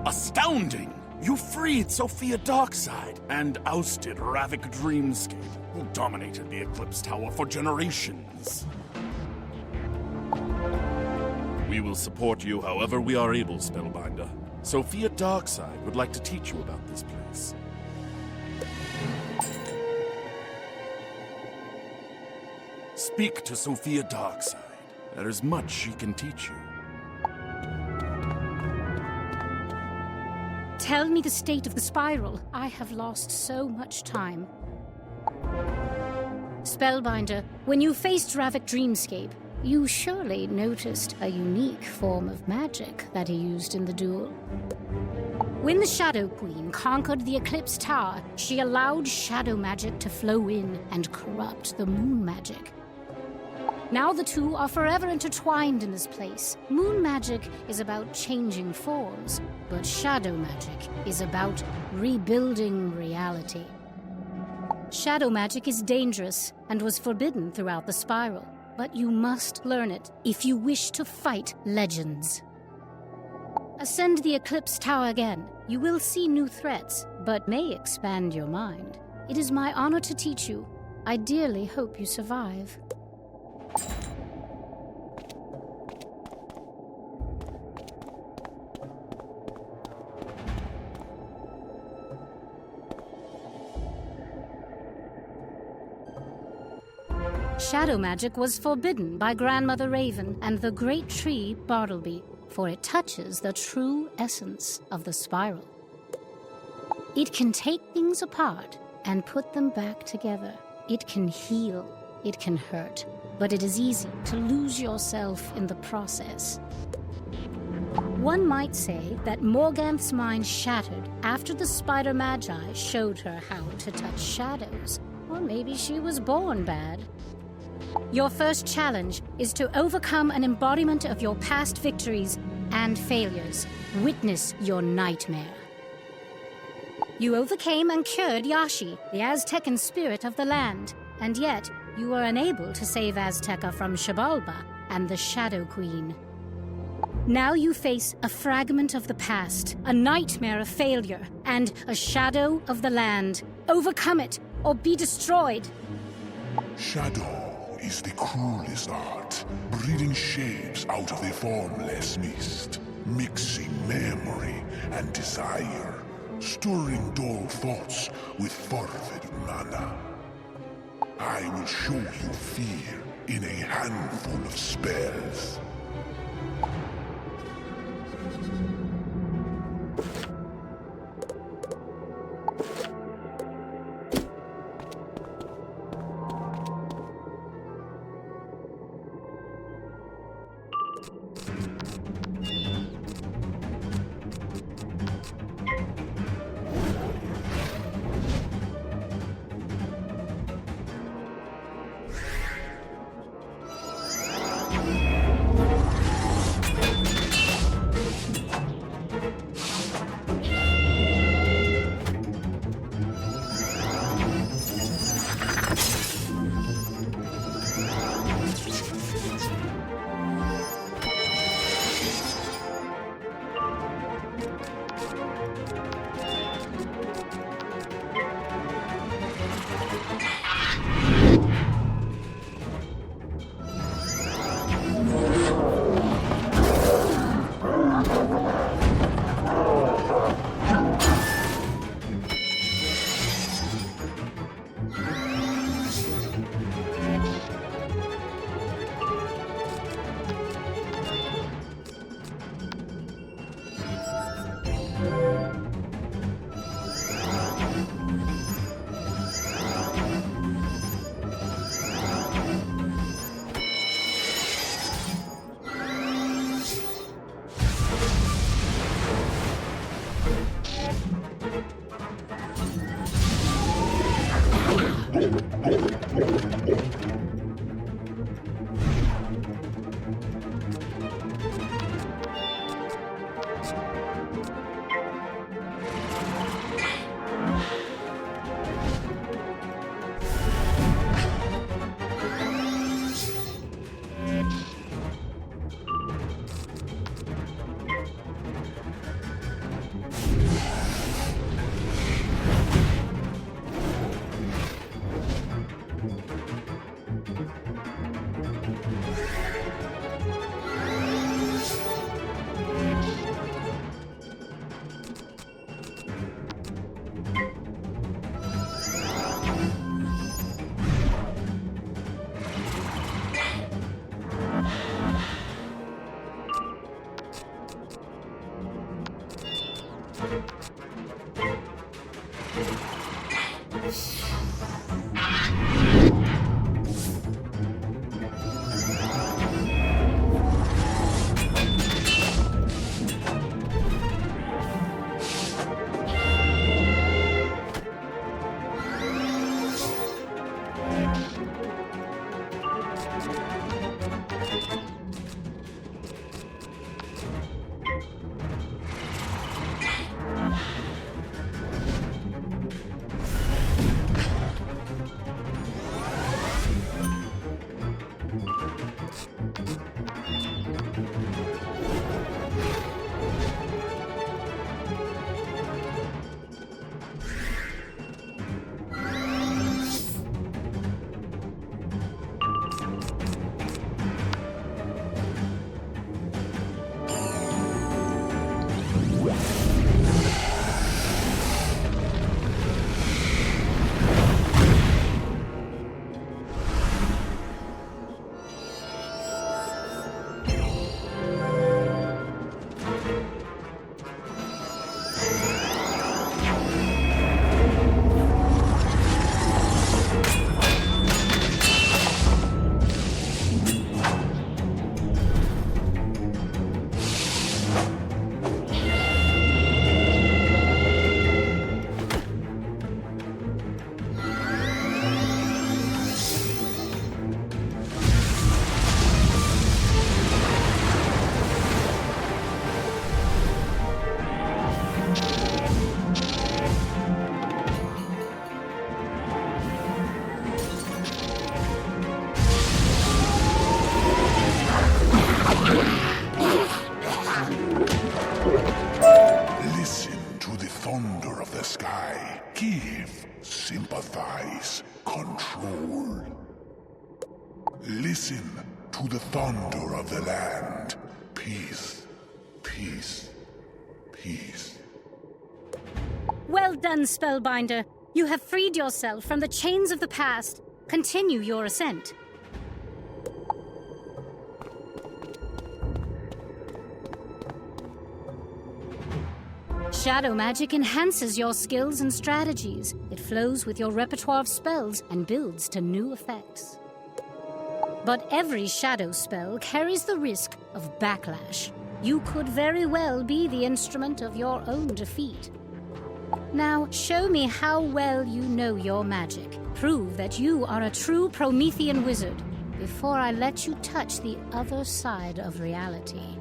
Astounding! You freed Sylvia Darkside and ousted Ravik Dreamscape, who dominated the Eclipse Tower for generations. We will support you however we are able, Spellbinder. Sylvia Darkside would like to teach you about this place. Speak to Sylvia Darkside. There is much she can teach you. Tell me the state of the spiral. I have lost so much time. Spellbinder, when you faced Ravik Dreamscape, you surely noticed a unique form of magic that he used in the duel. When the Shadow Queen conquered the Eclipse Tower, she allowed shadow magic to flow in and corrupt the moon magic. Now the two are forever intertwined in this place. Moon magic is about changing forms, but shadow magic is about rebuilding reality. Shadow magic is dangerous and was forbidden throughout the spiral, but you must learn it if you wish to fight legends. Ascend the Eclipse Tower again. You will see new threats, but may expand your mind. It is my honor to teach you. I dearly hope you survive. Shadow magic was forbidden by Grandmother Raven and the great tree Bartleby, for it touches the true essence of the spiral. It can take things apart and put them back together. It can heal, it can hurt, but it is easy to lose yourself in the process. One might say that Morganth's mind shattered after the Spider Magi showed her how to touch shadows. Or maybe she was born bad. Your first challenge is to overcome an embodiment of your past victories and failures. Witness your nightmare. You overcame and cured Yashi, the Aztecan spirit of the land, and yet you were unable to save Azteca from Xibalba and the Shadow Queen. Now you face a fragment of the past, a nightmare of failure, and a shadow of the land. Overcome it, or be destroyed. Shadow is the cruelest art, breeding shapes out of a formless mist, mixing memory and desire, stirring dull thoughts with fervid mana. I will show you fear in a handful of spells. sympathize, control. Listen to the thunder of the land. Peace, peace, peace. Well done, Spellbinder. You have freed yourself from the chains of the past. Continue your ascent. Shadow magic enhances your skills and strategies. It flows with your repertoire of spells and builds to new effects. But every shadow spell carries the risk of backlash. You could very well be the instrument of your own defeat. Now, show me how well you know your magic. Prove that you are a true Promethean wizard before I let you touch the other side of reality.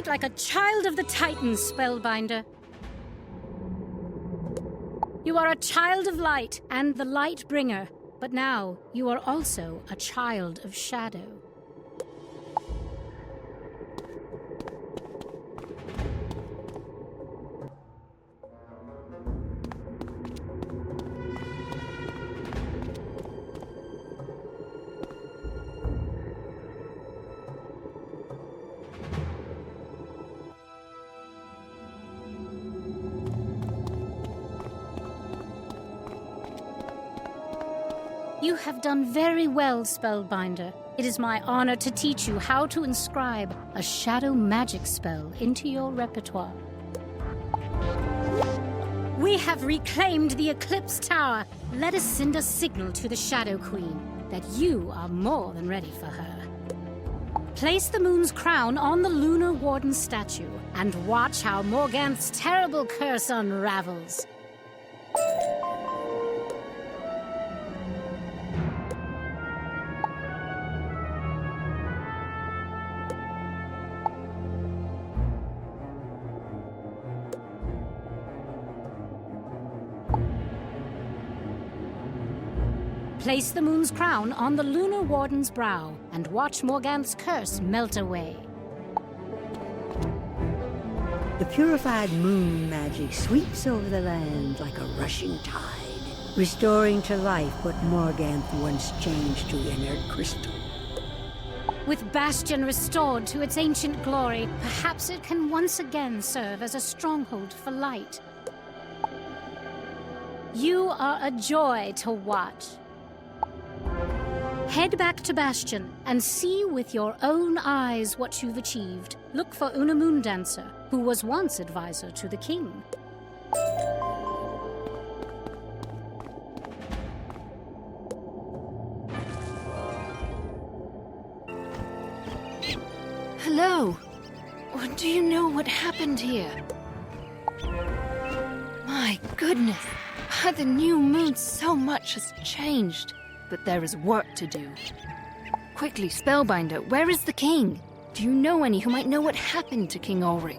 Like a child of the Titans, Spellbinder. You are a child of light and the light bringer, but now you are also a child of shadow. You have done very well, Spellbinder. It is my honor to teach you how to inscribe a shadow magic spell into your repertoire. We have reclaimed the Eclipse Tower. Let us send a signal to the Shadow Queen that you are more than ready for her. Place the moon's crown on the Lunar Warden statue and watch how Morganth's terrible curse unravels. Place the moon's crown on the Lunar Warden's brow and watch Morganth's curse melt away. The purified moon magic sweeps over the land like a rushing tide, restoring to life what Morganth once changed to inert crystal. With Bastion restored to its ancient glory, perhaps it can once again serve as a stronghold for light. You are a joy to watch. Head back to Bastion and see with your own eyes what you've achieved. Look for Una Moondancer, who was once advisor to the king. Hello. Do you know what happened here? My goodness. By the new moon, so much has changed. But there is work to do. Quickly, Spellbinder, where is the king? Do you know any who might know what happened to King Ulrich?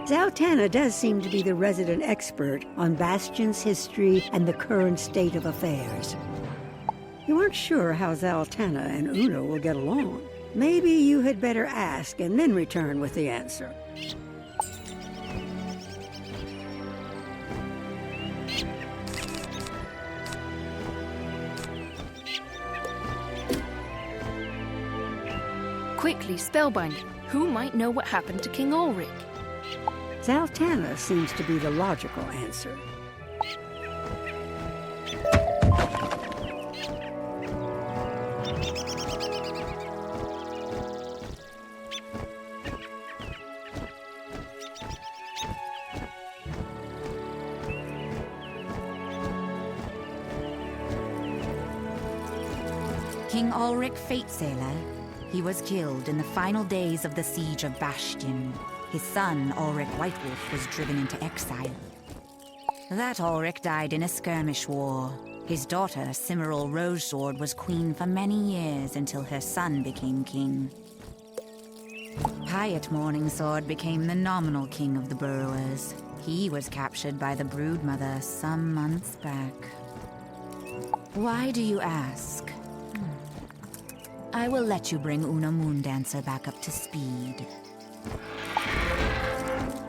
Zaltanna does seem to be the resident expert on Bastion's history and the current state of affairs. You aren't sure how Zaltanna and Una will get along. Maybe you had better ask and then return with the answer. Quickly, Spellbinder, who might know what happened to King Ulrich? Zaltanna seems to be the logical answer. King Ulrich Fatesailor. He was killed in the final days of the siege of Bastion. His son, Ulrich Whitewolf, was driven into exile. That Ulrich died in a skirmish war. His daughter, Cimmeril Rogesword, was queen for many years until her son became king. Hyatt Morningsword became the nominal king of the Burrowers. He was captured by the Broodmother some months back. Why do you ask? I will let you bring Una Moondancer back up to speed.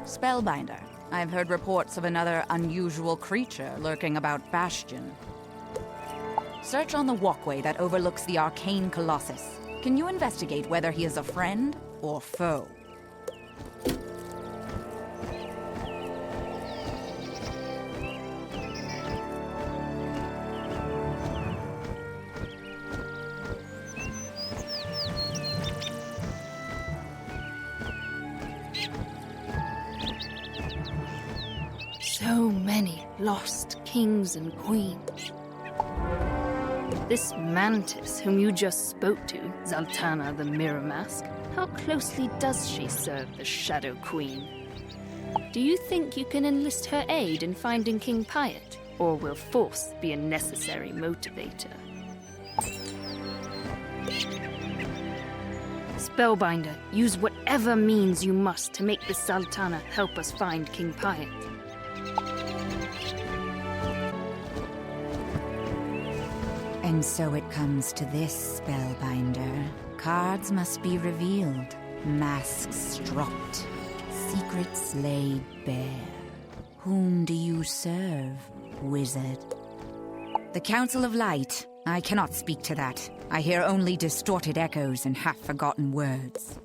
Spellbinder, I've heard reports of another unusual creature lurking about Bastion. Search on the walkway that overlooks the arcane colossus. Can you investigate whether he is a friend or foe? So many lost kings and queens. This Mantis whom you just spoke to, Zaltanna the Mirror Mask, how closely does she serve the Shadow Queen? Do you think you can enlist her aid in finding King Pyatt, or will force be a necessary motivator? Spellbinder, use whatever means you must to make the Zaltanna help us find King Pyatt. And so it comes to this, Spellbinder. Cards must be revealed, masks dropped, secrets laid bare. Whom do you serve, wizard? The Council of Light. I cannot speak to that. I hear only distorted echoes and half-forgotten words.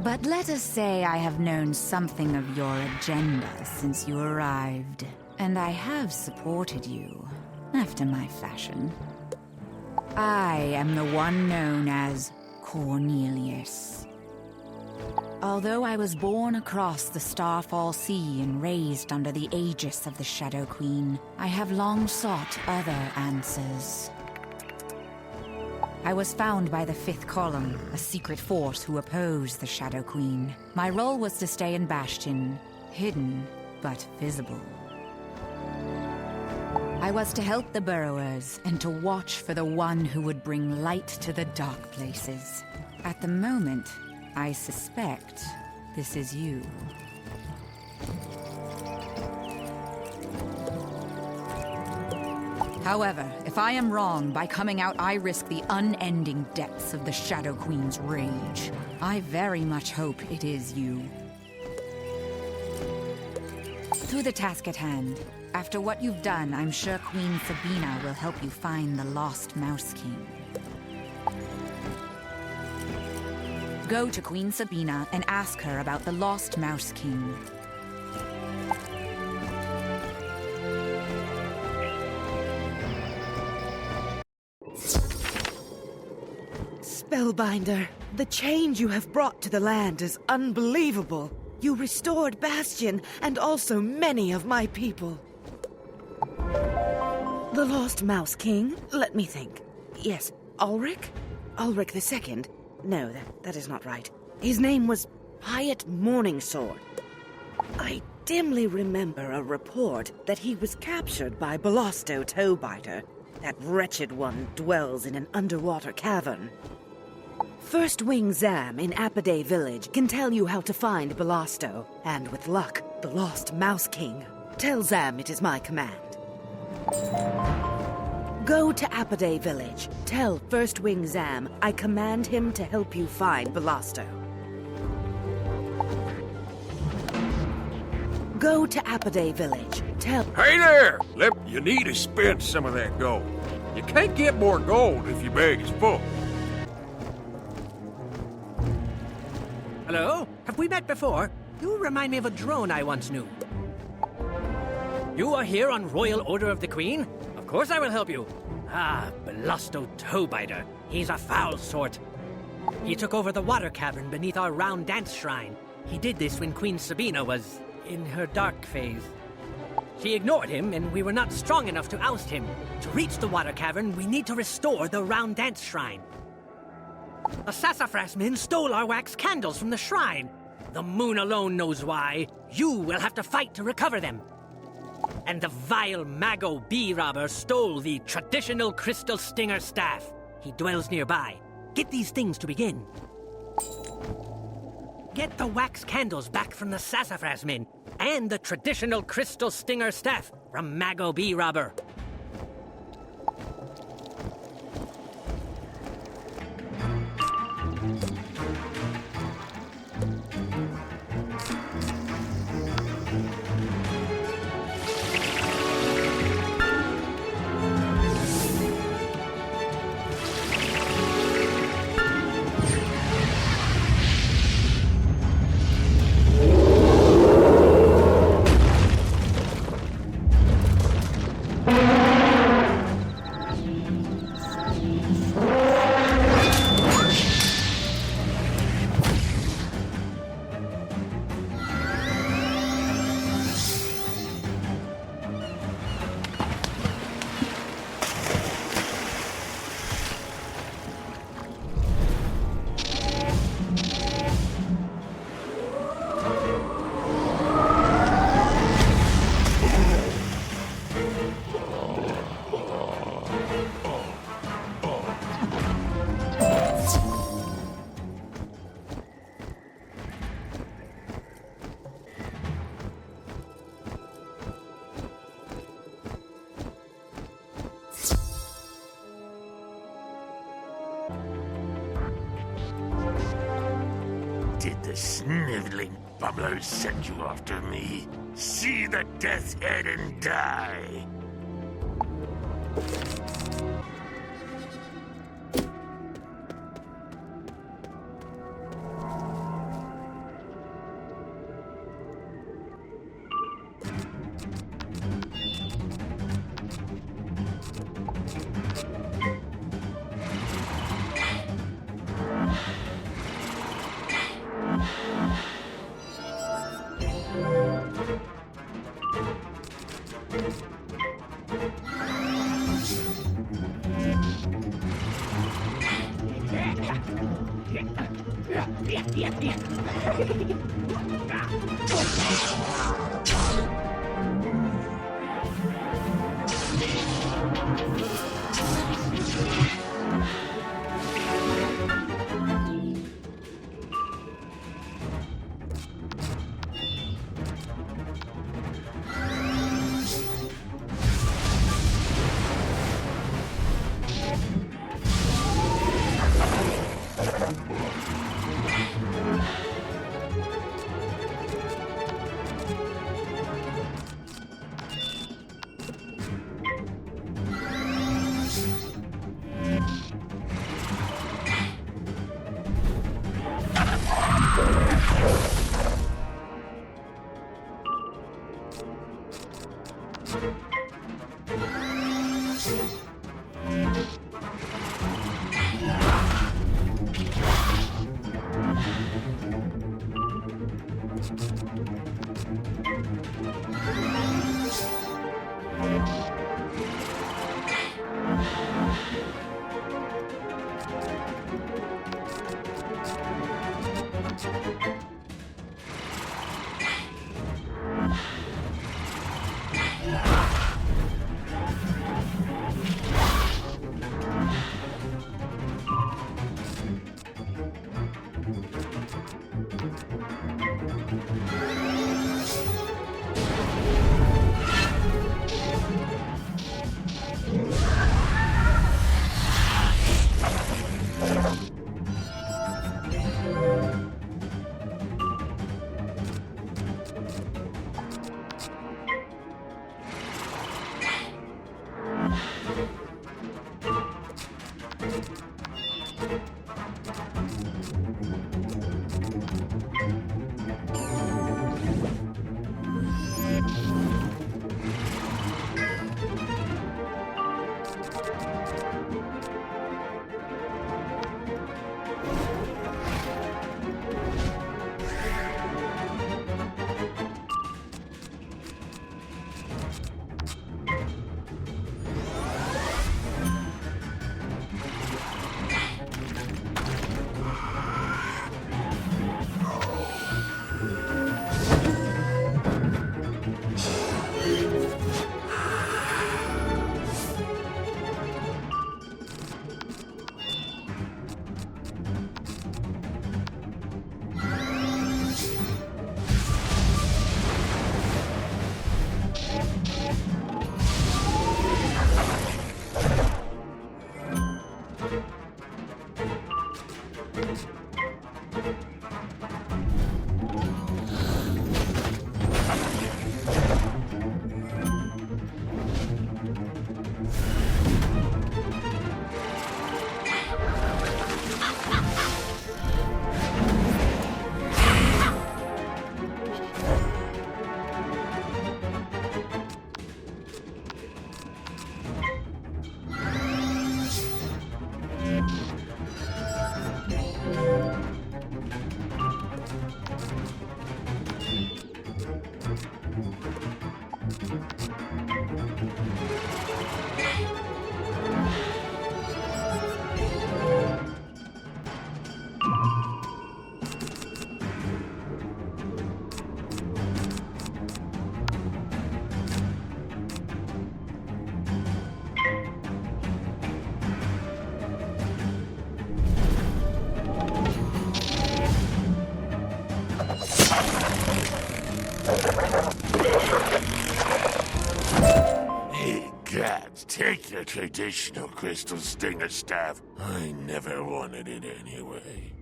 But let us say I have known something of your agenda since you arrived, and I have supported you. after my fashion. I am the one known as Cornelius. Although I was born across the Starfall Sea and raised under the aegis of the Shadow Queen, I have long sought other answers. I was found by the Fifth Column, a secret force who opposed the Shadow Queen. My role was to stay in Bastion, hidden but visible. I was to help the burrowers and to watch for the one who would bring light to the dark places. At the moment, I suspect this is you. However, if I am wrong, by coming out I risk the unending depths of the Shadow Queen's rage. I very much hope it is you. To the task at hand. After what you've done, I'm sure Queen Sabina will help you find the lost Mouse King. Go to Queen Sabina and ask her about the lost Mouse King. Spellbinder, the change you have brought to the land is unbelievable. You restored Bastion and also many of my people. The Lost Mouse King? Let me think. Yes, Ulrich? Ulrich II? No, that is not right. His name was Hyatt Morningsword. I dimly remember a report that he was captured by Bellasto Toebiter. That wretched one dwells in an underwater cavern. First Wing Zam in Apiday Village can tell you how to find Bellasto, and with luck, the Lost Mouse King. Tell Zam it is my command. Go to Apiday Village. Tell First Wing Zam I command him to help you find Bellasto. Go to Apiday Village. Tell... Hey there! You need to spend some of that gold. You can't get more gold if your bag is full. Hello? Have we met before? You remind me of a drone I once knew. You are here on Royal Order of the Queen? Of course I will help you. Ah, Bellasto Toebiter. He's a foul sort. He took over the water cavern beneath our round dance shrine. He did this when Queen Sabina was in her dark phase. She ignored him, and we were not strong enough to oust him. To reach the water cavern, we need to restore the round dance shrine. The sassafras men stole our wax candles from the shrine. The moon alone knows why. You will have to fight to recover them. And the vile Mago bee robber stole the traditional crystal stinger staff. He dwells nearby. Get these things to begin. Get the wax candles back from the sassafras men, and the traditional crystal stinger staff from Mago bee robber. Did the sniveling bubblers send you after me? See the death's head and die! Take your traditional crystal stinger staff. I never wanted it anyway.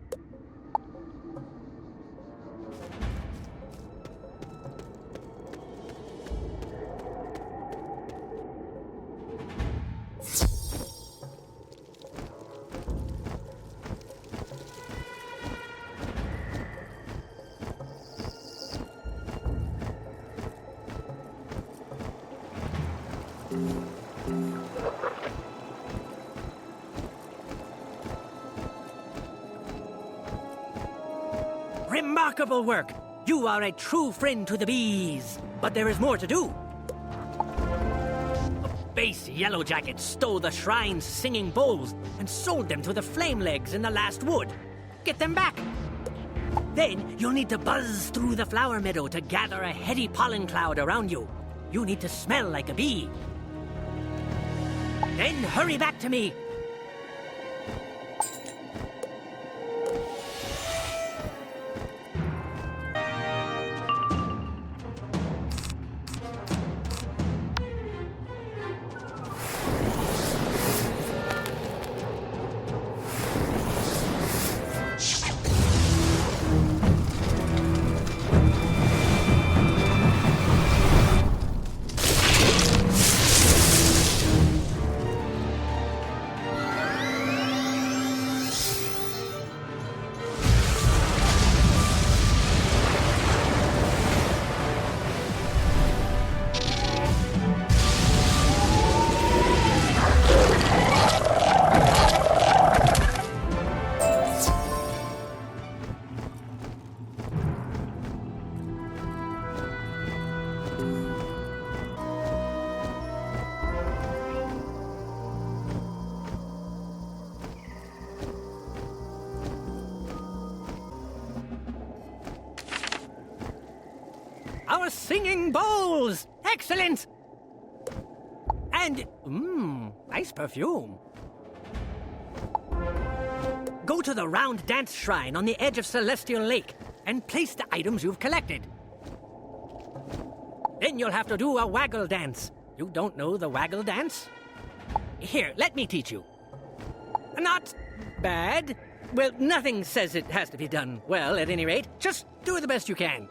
Remarkable work! You are a true friend to the bees. But there is more to do. base yellowjackets stole the shrine's singing bowls and sold them to the flamelegs in the last wood. Get them back. Then you'll need to buzz through the flower meadow to gather a heady pollen cloud around you. You need to smell like a bee. Then hurry back to me. Our singing bowls! Excellent! And, nice perfume. Go to the round dance shrine on the edge of Celestial Lake and place the items you've collected. Then you'll have to do a waggle dance. You don't know the waggle dance? Here, let me teach you. Not bad. Well, nothing says it has to be done well, at any rate. Just do the best you can.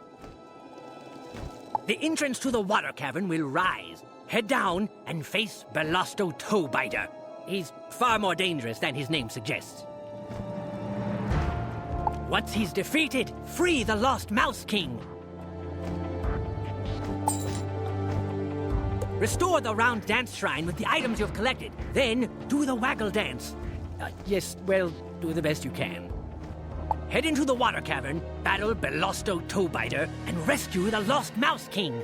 The entrance to the water cavern will rise. Head down and face Belosto Toebiter. He's far more dangerous than his name suggests. Once he's defeated, free the Lost Mouse King. Restore the round dance shrine with the items you've collected. Then do the waggle dance. Yes, well, do the best you can. Head into the water cavern, battle Belosto Toebiter, and rescue the Lost Mouse King.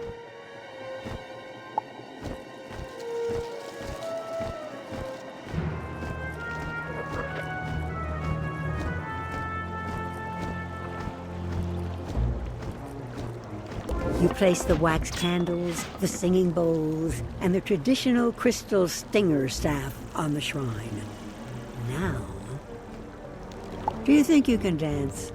You place the wax candles, the singing bowls, and the traditional crystal stinger staff on the shrine. Now, do you think you can dance?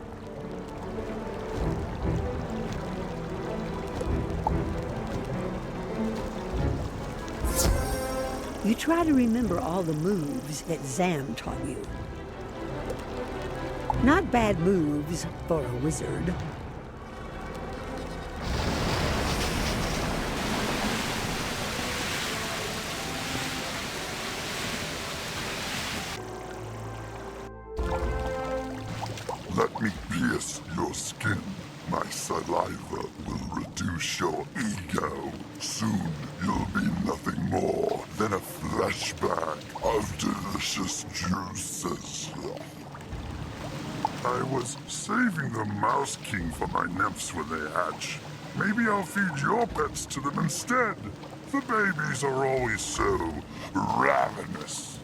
You try to remember all the moves that Zam taught you. Not bad moves for a wizard. Let me pierce your skin. My saliva will reduce your ego. Soon you'll be nothing more than a flashback of delicious juices. I was saving the Mouse King for my nymphs when they hatch. Maybe I'll feed your pets to them instead. The babies are always so ravenous.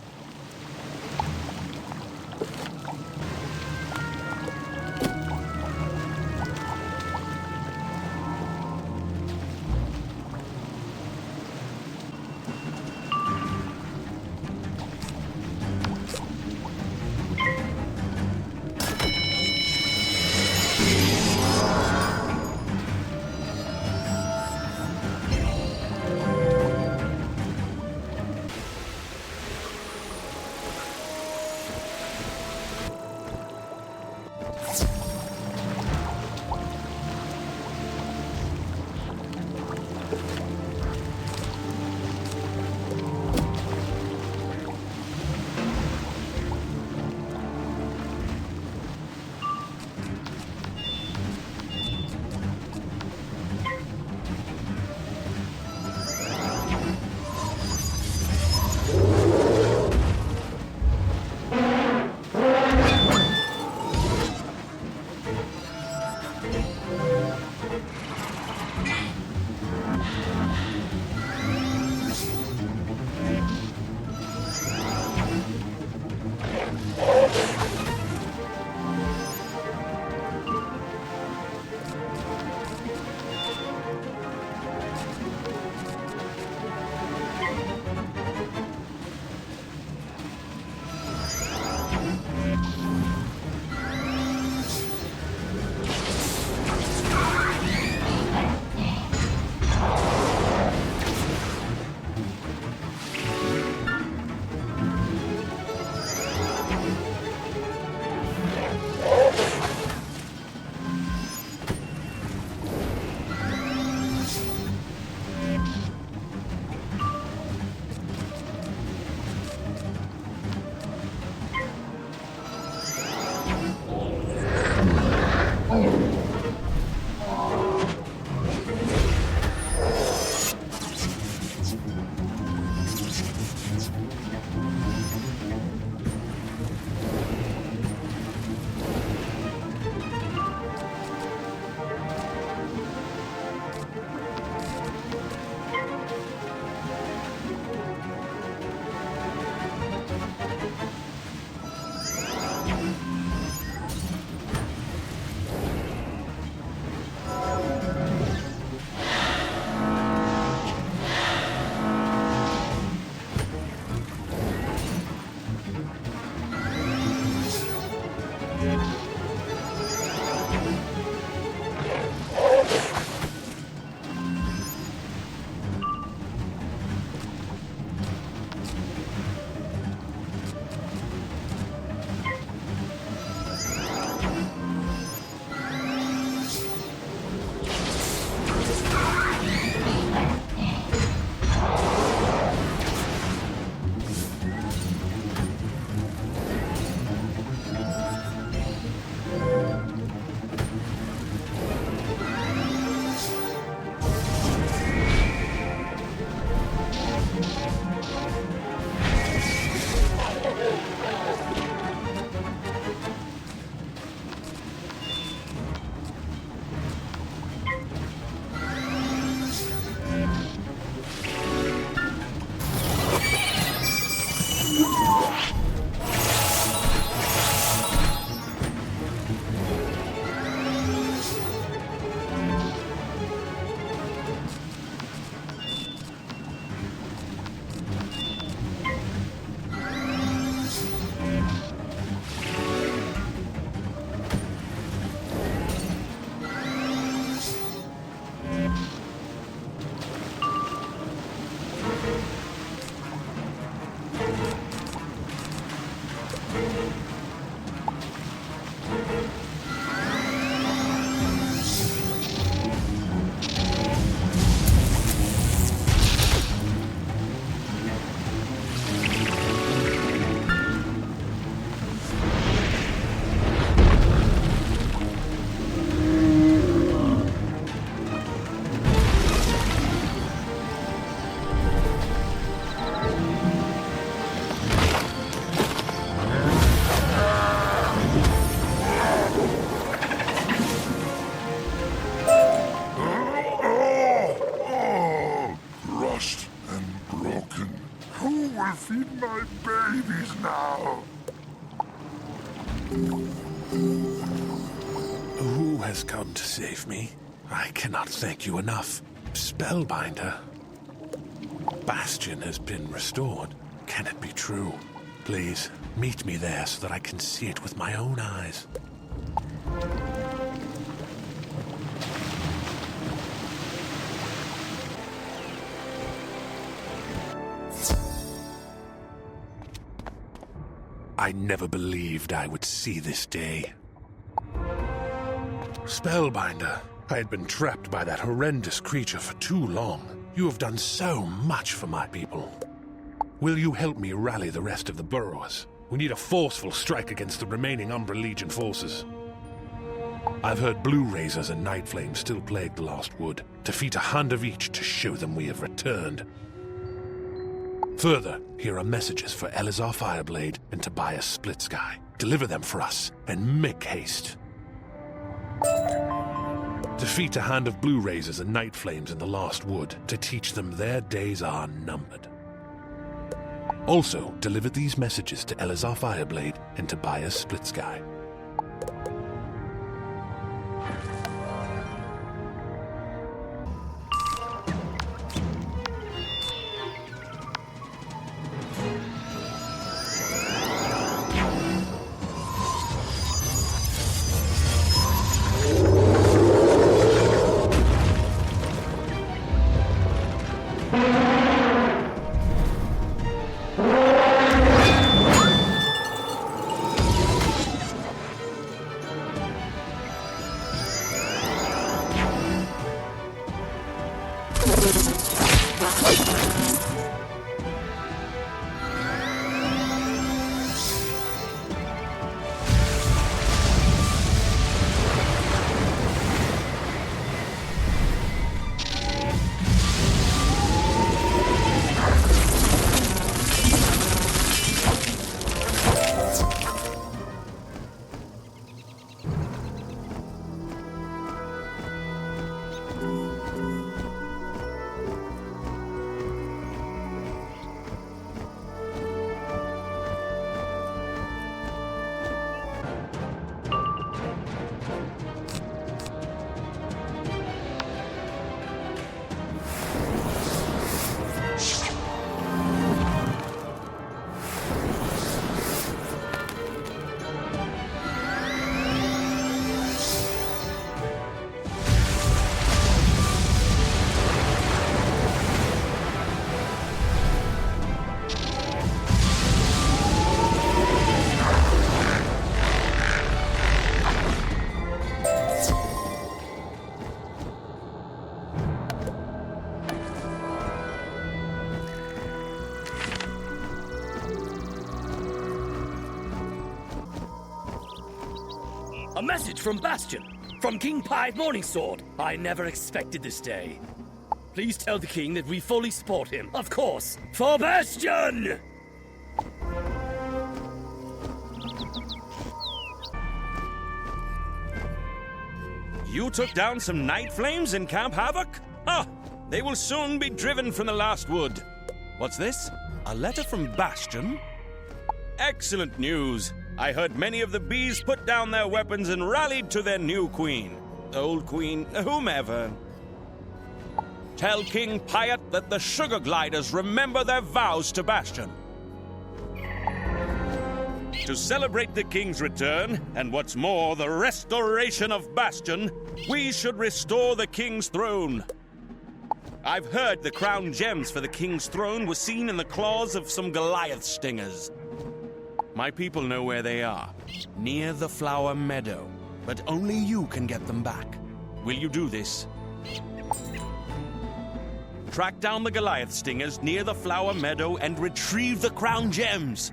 will feed my babies now. Who has come to save me? I cannot thank you enough. Spellbinder. Bastion has been restored. Can it be true? Please, meet me there so that I can see it with my own eyes. I never believed I would see this day. Spellbinder, I had been trapped by that horrendous creature for too long. You have done so much for my people. Will you help me rally the rest of the burrowers? We need a forceful strike against the remaining Umbra Legion forces. I've heard blue razors and night flames still plague the Lost Wood. Defeat 100 of each to show them we have returned. Further, here are messages for Elazar Fireblade and Tobias Splitsky. Deliver them for us, and make haste. Defeat a hand of blue razors and night flames in the Lost Wood to teach them their days are numbered. Also, deliver these messages to Elazar Fireblade and Tobias Splitsky. A message from Bastion, from King Pied Morningsword. I never expected this day. Please tell the king that we fully support him, of course, for Bastion! You took down some night flames in Camp Havoc? Ah, they will soon be driven from the Last Wood. What's this? A letter from Bastion? Excellent news. I heard many of the bees put down their weapons and rallied to their new queen. Old queen, whomever. Tell King Piot that the Sugar Gliders remember their vows to Bastion. To celebrate the king's return, and what's more, the restoration of Bastion, we should restore the king's throne. I've heard the crown gems for the king's throne were seen in the claws of some Goliath stingers. My people know where they are, near the Flower Meadow, but only you can get them back. Will you do this? Track down the Goliath stingers near the Flower Meadow and retrieve the crown gems.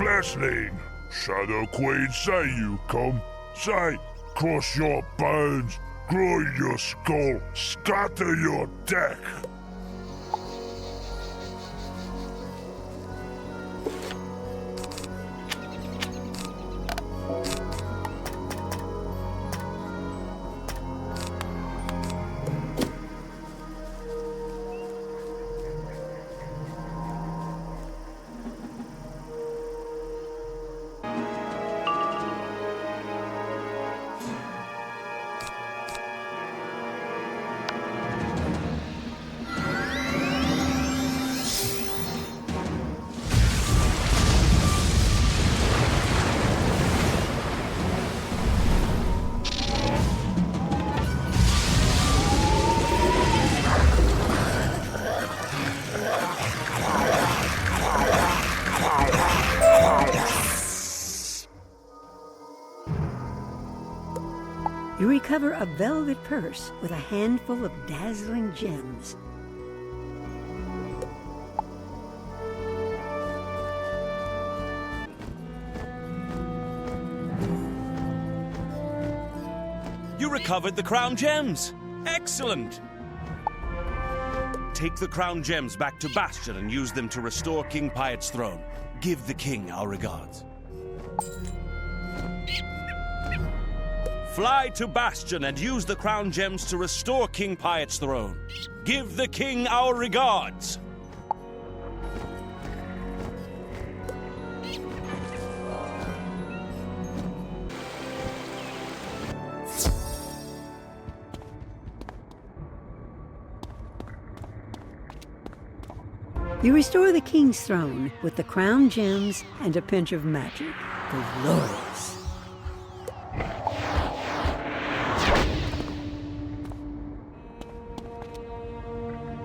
Fleshling, Shadow Queen, say you come. Say, cross your bones. Groin your skull, scatter your deck. You recover a velvet purse with a handful of dazzling gems. You recovered the crown gems! Excellent! Take the crown gems back to Bastion and use them to restore King Piot's throne. Give the king our regards. Fly to Bastion and use the crown gems to restore King Piot's throne. Give the king our regards. You restore the king's throne with the crown gems and a pinch of magic. Glorious.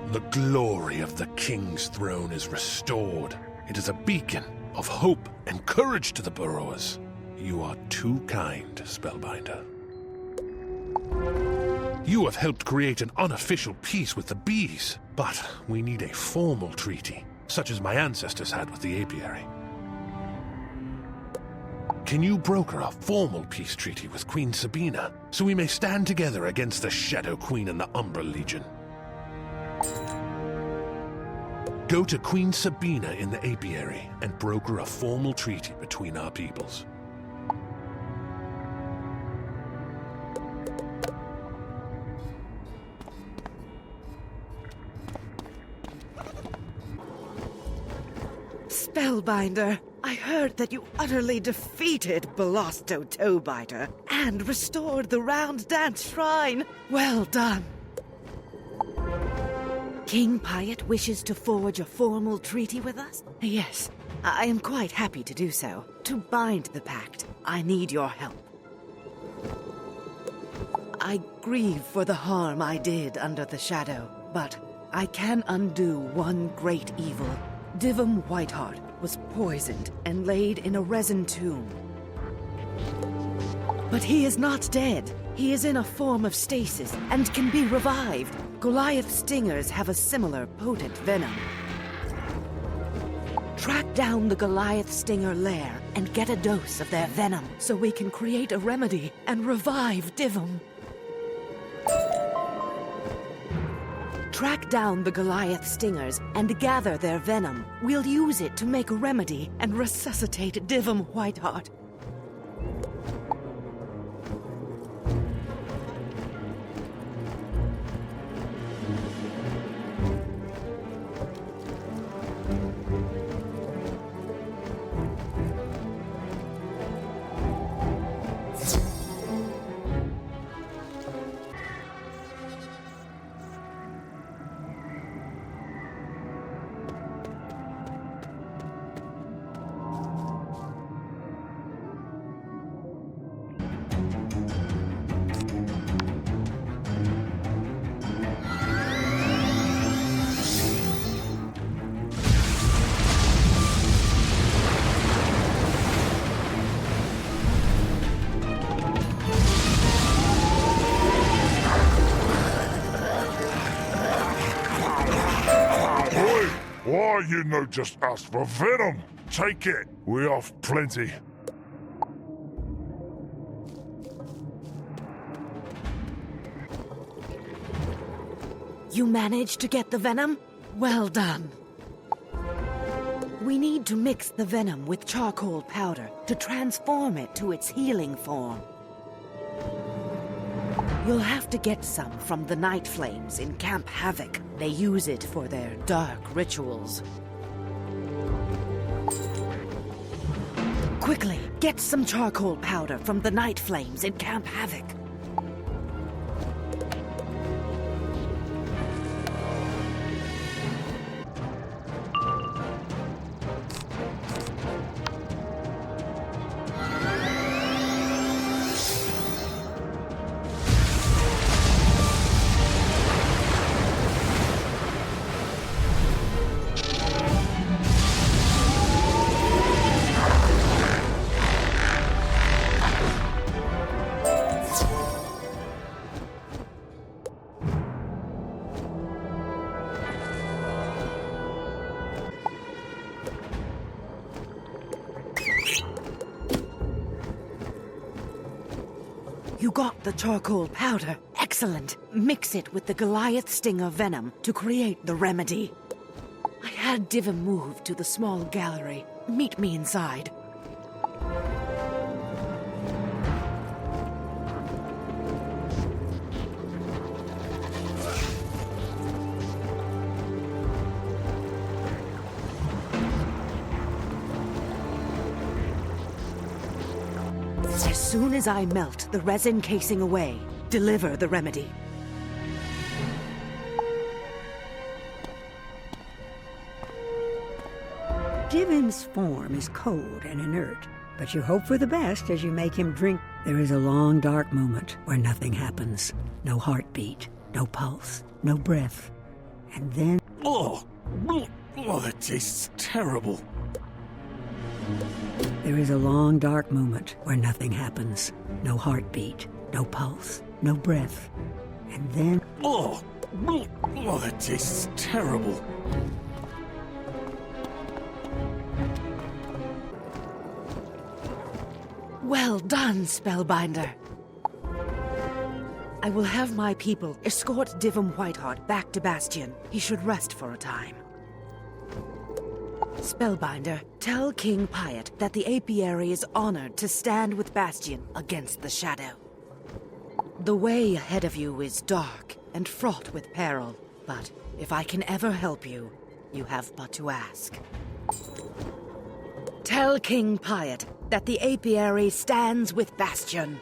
The glory of the king's throne is restored. It is a beacon of hope and courage to the burrowers. You are too kind, Spellbinder. You have helped create an unofficial peace with the bees, but we need a formal treaty, such as my ancestors had with the apiary. Can you broker a formal peace treaty with Queen Sabina, so we may stand together against the Shadow Queen and the Umbra Legion? Go to Queen Sabina in the apiary and broker a formal treaty between our peoples. Spellbinder, I heard that you utterly defeated Bellasto Toebiter and restored the Round Dance Shrine. Well done. King Piot wishes to forge a formal treaty with us? Yes, I am quite happy to do so. To bind the pact, I need your help. I grieve for the harm I did under the shadow, but I can undo one great evil. Divum Whiteheart was poisoned and laid in a resin tomb. But he is not dead. He is in a form of stasis and can be revived. Goliath stingers have a similar potent venom. Track down the Goliath stinger lair and get a dose of their venom so we can create a remedy and revive Divum. Track down the Goliath stingers and gather their venom. We'll use it to make a remedy and resuscitate Divum Whiteheart. Why you no just ask for venom? Take it. We have plenty. You managed to get the venom? Well done. We need to mix the venom with charcoal powder to transform it to its healing form. You'll have to get some from the Night Flames in Camp Havoc. They use it for their dark rituals. Quickly, get some charcoal powder from the Night Flames in Camp Havoc. You got the charcoal powder. Excellent. Mix it with the Goliath Stinger venom to create the remedy. I had Divim move to the small gallery. Meet me inside. As soon as I melt the resin casing away, deliver the remedy. Divim's form is cold and inert, but you hope for the best as you make him drink. There is a long, dark moment where nothing happens. No heartbeat, no pulse, no breath. And then... Oh, that tastes terrible. There is a long, dark moment where nothing happens. No heartbeat, no pulse, no breath. And then... Oh, that tastes terrible. Well done, Spellbinder. I will have my people escort Divim Whiteheart back to Bastion. He should rest for a time. Spellbinder, tell King Piot that the apiary is honored to stand with Bastion against the Shadow. The way ahead of you is dark and fraught with peril, but if I can ever help you, you have but to ask. Tell King Piot that the apiary stands with Bastion.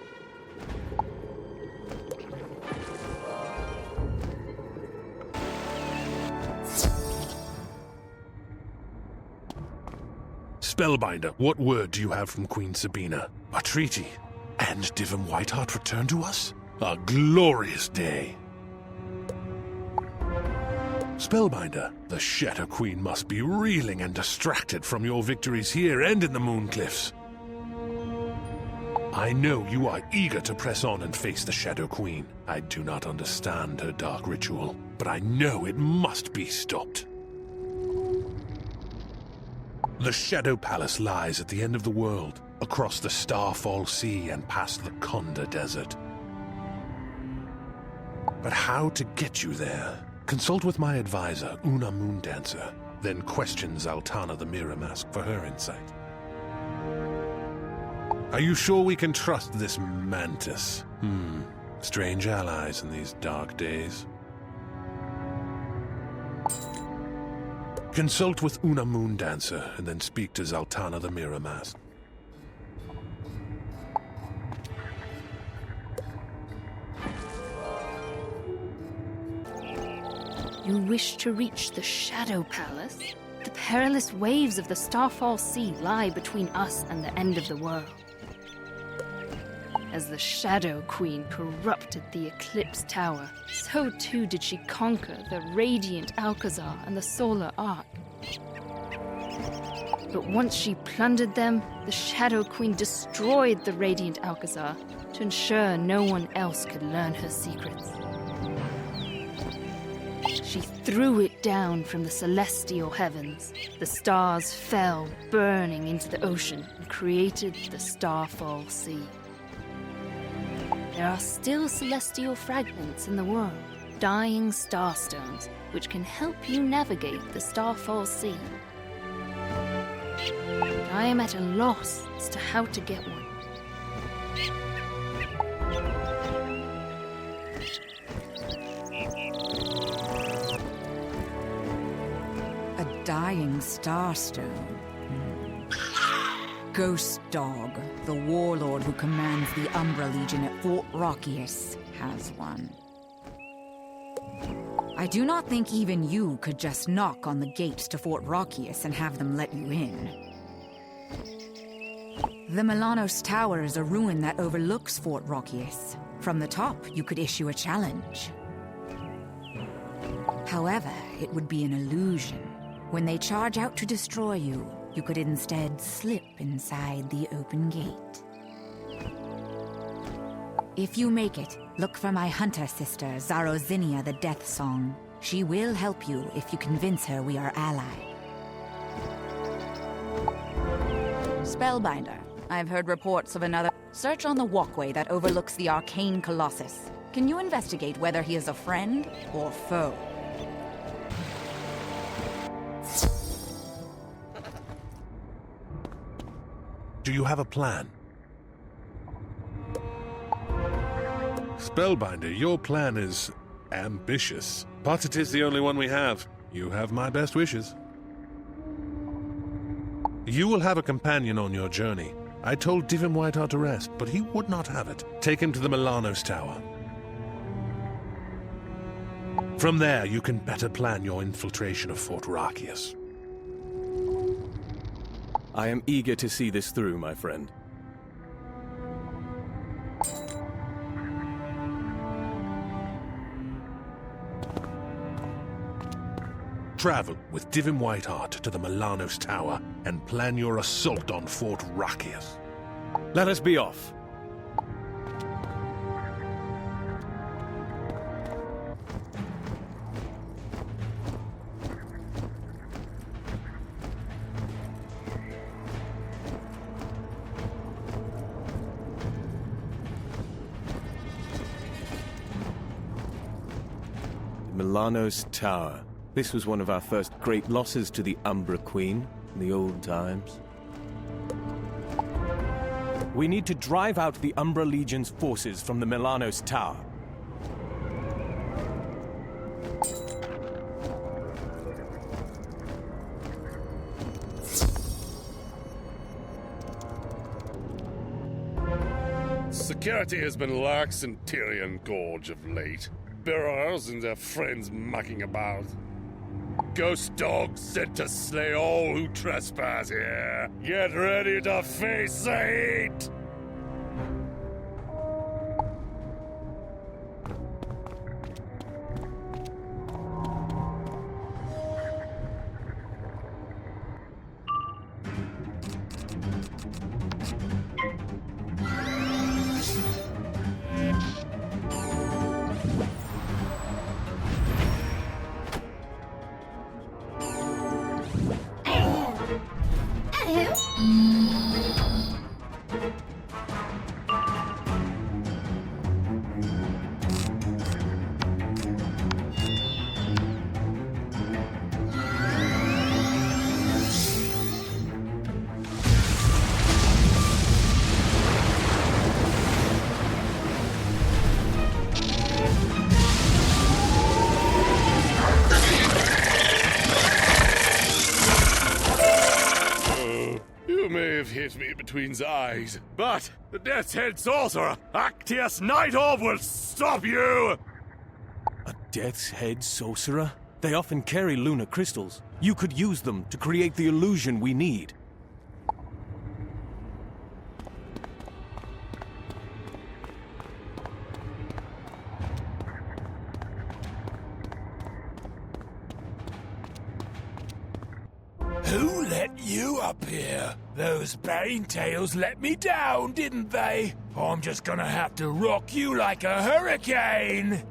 Spellbinder, what word do you have from Queen Sabina? A treaty? And Divim Whiteheart returned to us? A glorious day! Spellbinder, the Shadow Queen must be reeling and distracted from your victories here and in the Mooncliffs. I know you are eager to press on and face the Shadow Queen. I do not understand her dark ritual, but I know it must be stopped. The Shadow Palace lies at the end of the world, across the Starfall Sea and past the Konda Desert. But how to get you there? Consult with my advisor, Una Moondancer, then question Zaltana the Mirror Mask for her insight. Are you sure we can trust this mantis? Strange allies in these dark days. Consult with Una Moondancer, and then speak to Zaltana the Mirror Mask. You wish to reach the Shadow Palace? The perilous waves of the Starfall Sea lie between us and the end of the world. As the Shadow Queen corrupted the Eclipse Tower, so too did she conquer the Radiant Alcazar and the Solar Ark. But once she plundered them, the Shadow Queen destroyed the Radiant Alcazar to ensure no one else could learn her secrets. She threw it down from the celestial heavens. The stars fell, burning into the ocean, and created the Starfall Sea. There are still celestial fragments in the world, dying starstones, which can help you navigate the Starfall Sea. But I am at a loss as to how to get one. A dying starstone. Ghost Dog, the warlord who commands the Umbra Legion at Fort Rockius, has one. I do not think even you could just knock on the gates to Fort Rockius and have them let you in. The Milanos Tower is a ruin that overlooks Fort Rockius. From the top, you could issue a challenge. However, it would be an illusion. When they charge out to destroy you, you could instead slip inside the open gate. If you make it, look for my hunter sister, Zarozinia the Death Song. She will help you if you convince her we are allied. Spellbinder. I've heard reports of another. Search on the walkway that overlooks the arcane colossus. Can you investigate whether he is a friend or foe? Do you have a plan? Spellbinder, your plan is ambitious, but it is the only one we have. You have my best wishes. You will have a companion on your journey. I told Divin Whiteheart to rest, but he would not have it. Take him to the Milanos Tower. From there, you can better plan your infiltration of Fort Rockius. I am eager to see this through, my friend. Travel with Divin Whiteheart to the Milanos Tower and plan your assault on Fort Rockius. Let us be off. Milanos Tower. This was one of our first great losses to the Umbra Queen in the old times. We need to drive out the Umbra Legion's forces from the Milanos Tower. Security has been lax in Tyrian Gorge of late. Burrowers and their friends mucking about. Ghost dogs sent to slay all who trespass here. Get ready to face the heat! Hit me between the eyes, but the Death's Head Sorcerer, Actius Nightorb, will stop you! A Death's Head Sorcerer? They often carry lunar crystals. You could use them to create the illusion we need. Who let you up here? Those Bane-tails let me down, didn't they? I'm just gonna have to rock you like a hurricane!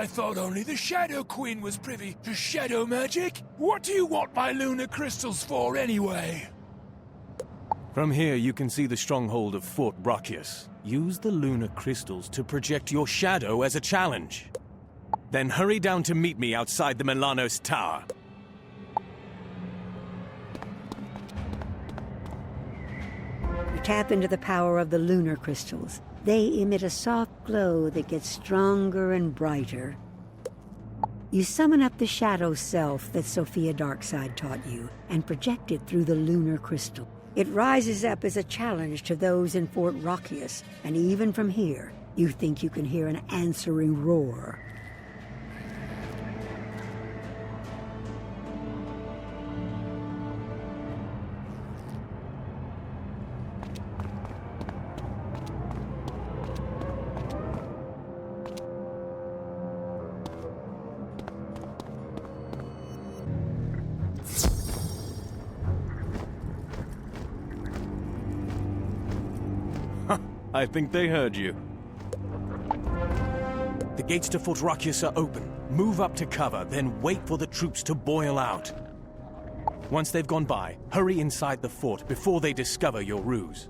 I thought only the Shadow Queen was privy to shadow magic. What do you want my lunar crystals for, anyway? From here, you can see the stronghold of Fort Brachus. Use the lunar crystals to project your shadow as a challenge. Then hurry down to meet me outside the Milanos Tower. You tap into the power of the lunar crystals. They emit a soft glow that gets stronger and brighter. You summon up the shadow self that Sophia Darkside taught you and project it through the lunar crystal. It rises up as a challenge to those in Fort Brachus, and even from here, you think you can hear an answering roar. I think they heard you. The gates to Fort Brachus are open. Move up to cover, then wait for the troops to boil out. Once they've gone by, hurry inside the fort before they discover your ruse.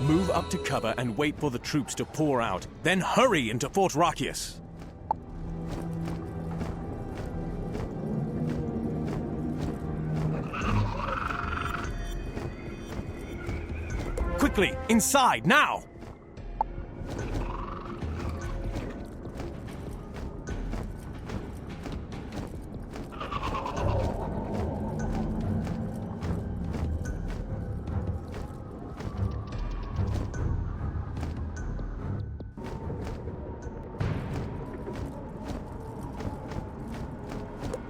Move up to cover and wait for the troops to pour out, then hurry into Fort Brachus. Quickly, inside, now!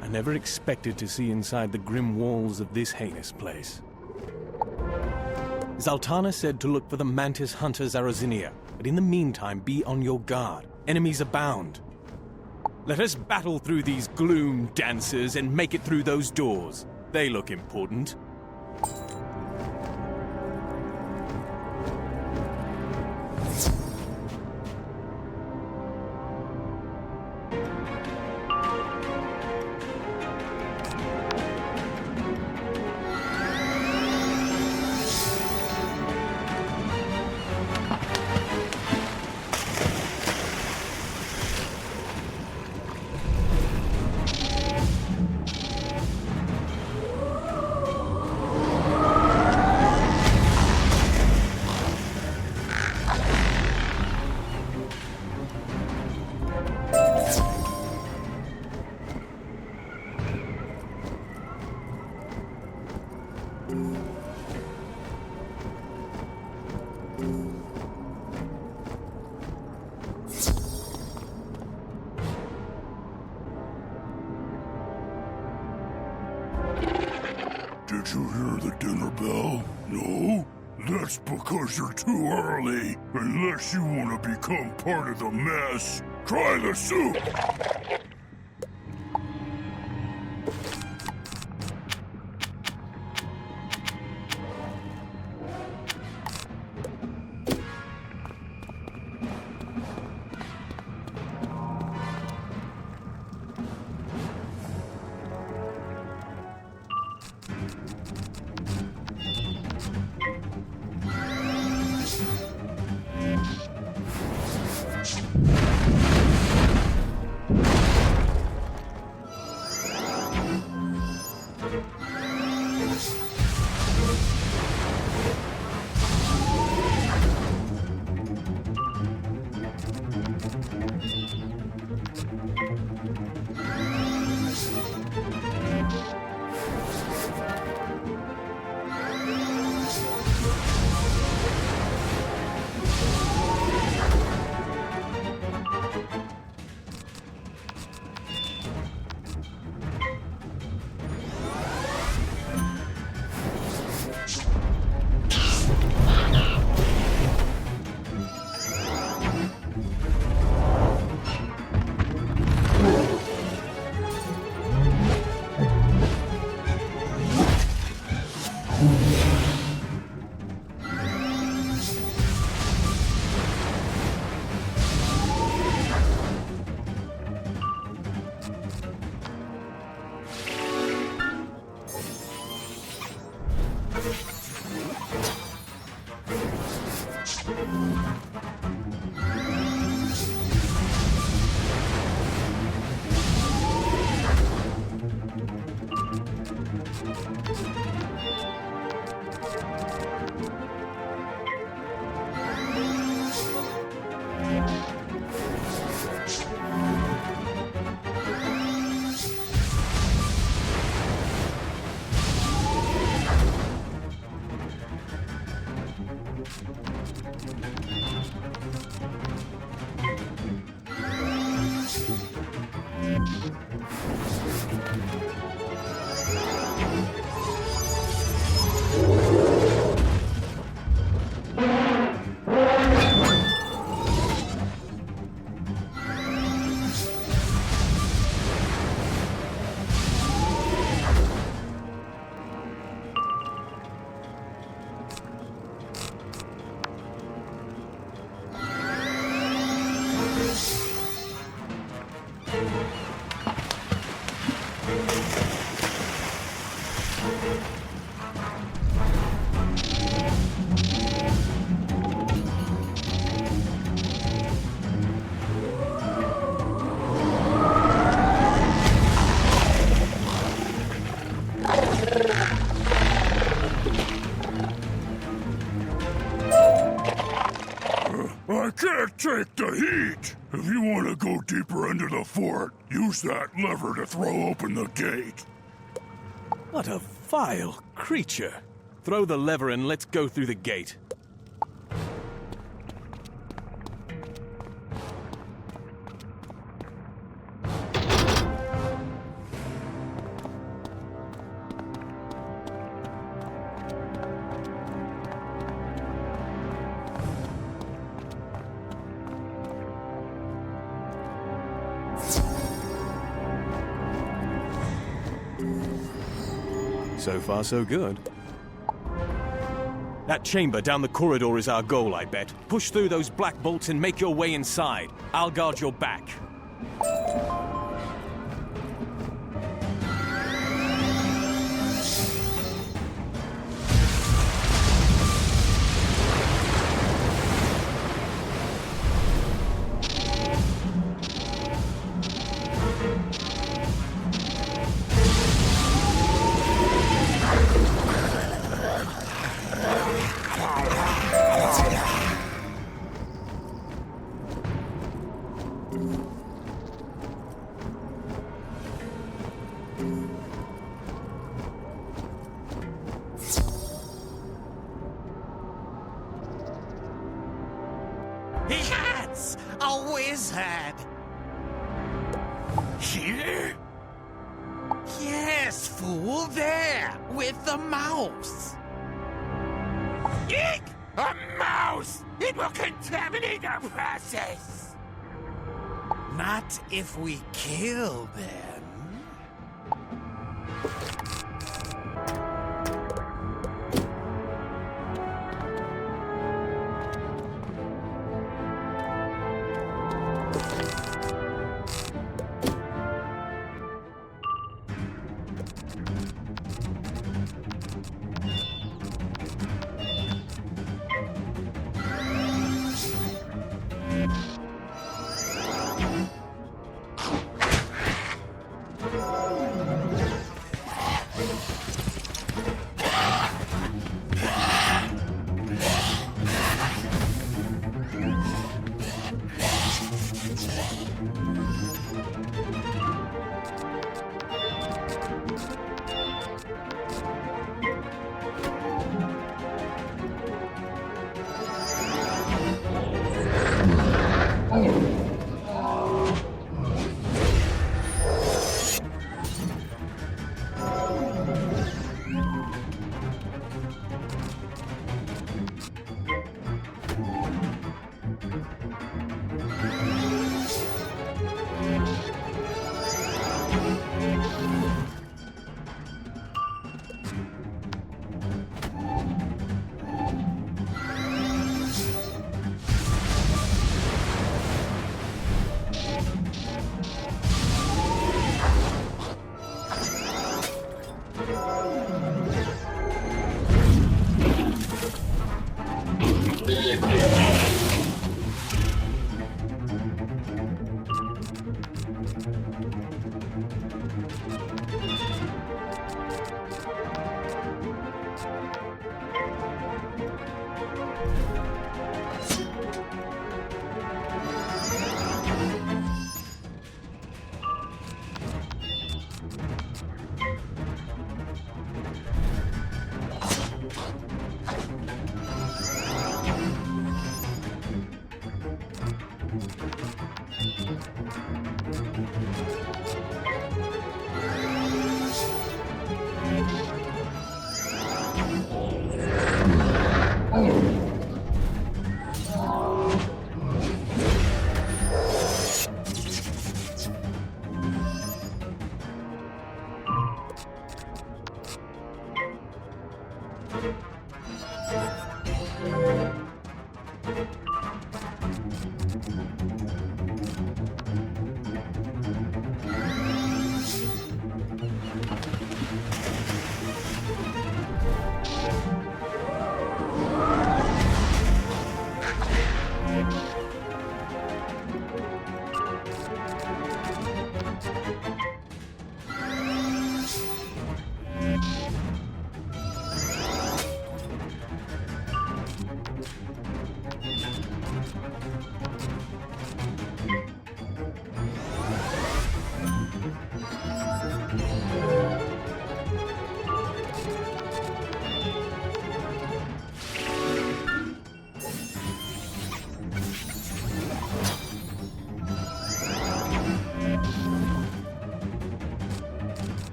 I never expected to see inside the grim walls of this heinous place. Zaltana said to look for the Mantis Hunters Arazinia, but in the meantime be on your guard. Enemies abound. Let us battle through these gloom dancers and make it through those doors. They look important. Don't you hear the dinner bell? No? That's because you're too early. Unless you want to become part of the mess. Try the soup! I can't take the heat! If you want to go deeper into the fort, use that lever to throw open the gate. What a vile creature. Throw the lever and let's go through the gate. So far, so good. That chamber down the corridor is our goal, I bet. Push through those black bolts and make your way inside. I'll guard your back. That's a wizard! Here? Yeah! Yes, fool, there, with the mouse. Eek! A mouse! It will contaminate our process! Not if we kill them.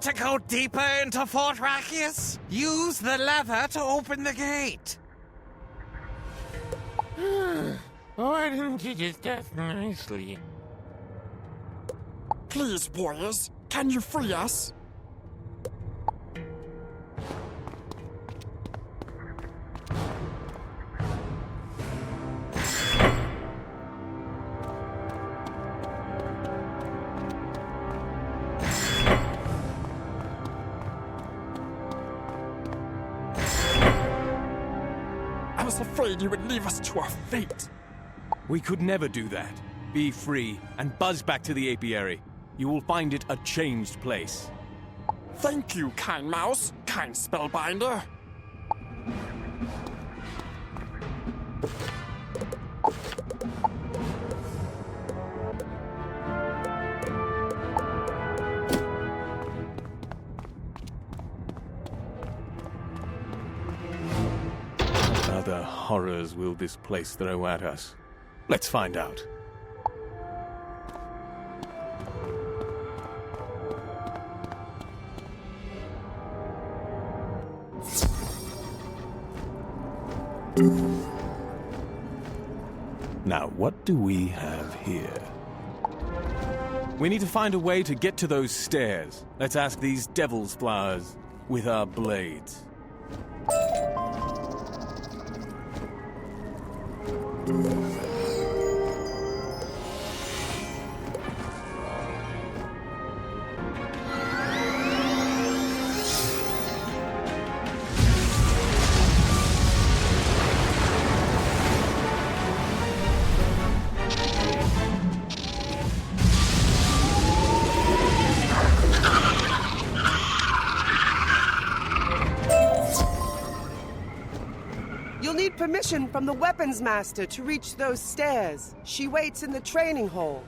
Want to go deeper into Fort Rakius? Use the lever to open the gate. Why didn't you just ask nicely? Please, warriors, can you free us? I was afraid you would leave us to our fate. We could never do that. Be free and buzz back to the apiary. You will find it a changed place. Thank you, kind mouse, kind spellbinder. What other horrors will this place throw at us? Let's find out. Now, what do we have here? We need to find a way to get to those stairs. Let's ask these devil's flowers with our blades. You'll need permission from the weapons master to reach those stairs. She waits in the training hall.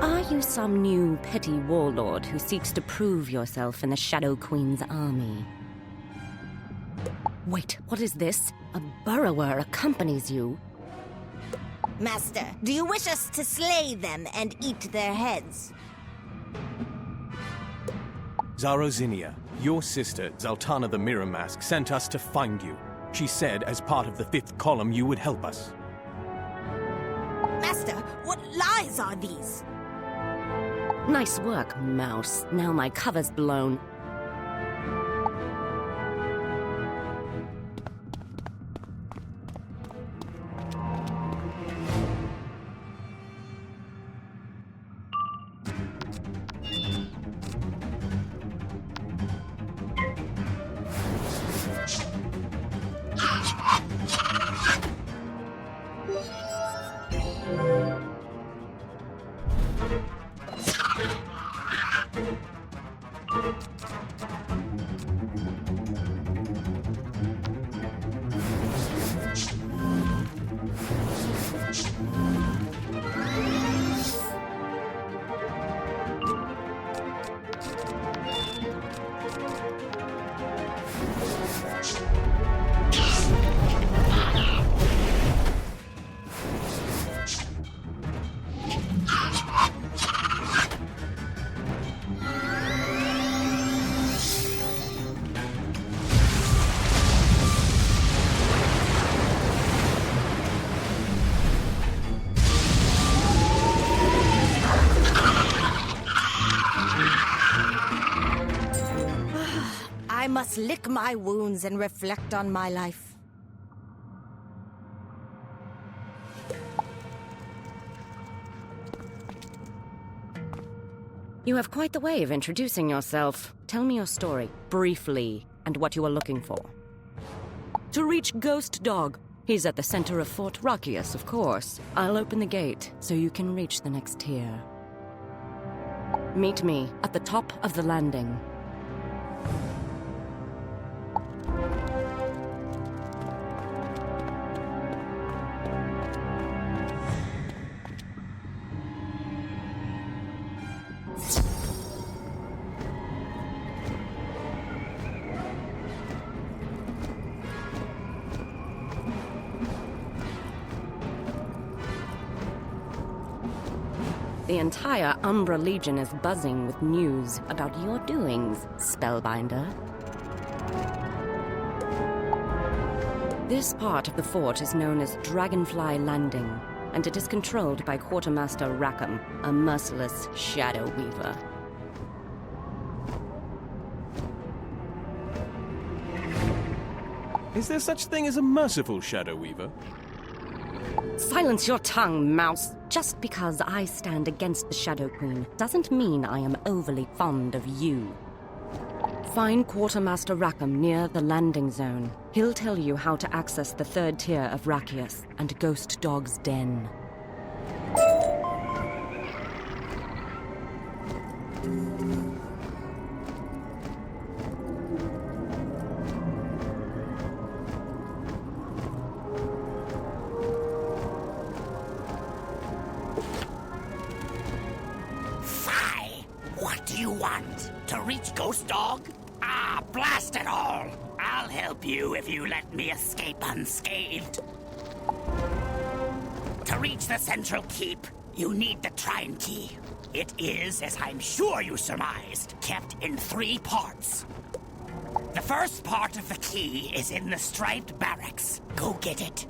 Are you some new petty warlord who seeks to prove yourself in the Shadow Queen's army? Wait, what is this? A burrower accompanies you. Master, do you wish us to slay them and eat their heads? Zarozinia, your sister, Zaltana the Mirror Mask, sent us to find you. She said as part of the fifth column you would help us. Master, what lies are these? Nice work, Mouse. Now my cover's blown. I must lick my wounds and reflect on my life. You have quite the way of introducing yourself. Tell me your story, briefly, and what you are looking for. To reach Ghost Dog. He's at the center of Fort Rakius, of course. I'll open the gate so you can reach the next tier. Meet me at the top of the landing. The entire Umbra Legion is buzzing with news about your doings, Spellbinder. This part of the fort is known as Dragonfly Landing, and it is controlled by Quartermaster Rackham, a merciless shadow weaver. Is there such thing as a merciful shadow weaver? Silence your tongue, mouse. Just because I stand against the Shadow Queen doesn't mean I am overly fond of you. Find Quartermaster Rackham near the landing zone. He'll tell you how to access the third tier of Rakius and Ghost Dog's den. What do you want? To reach Ghost Dog? Ah, blast it all! I'll help you if you let me escape unscathed. To reach the central keep, you need the Trine Key. It is, as I'm sure you surmised, kept in 3 parts. The first part of the key is in the striped barracks. Go get it.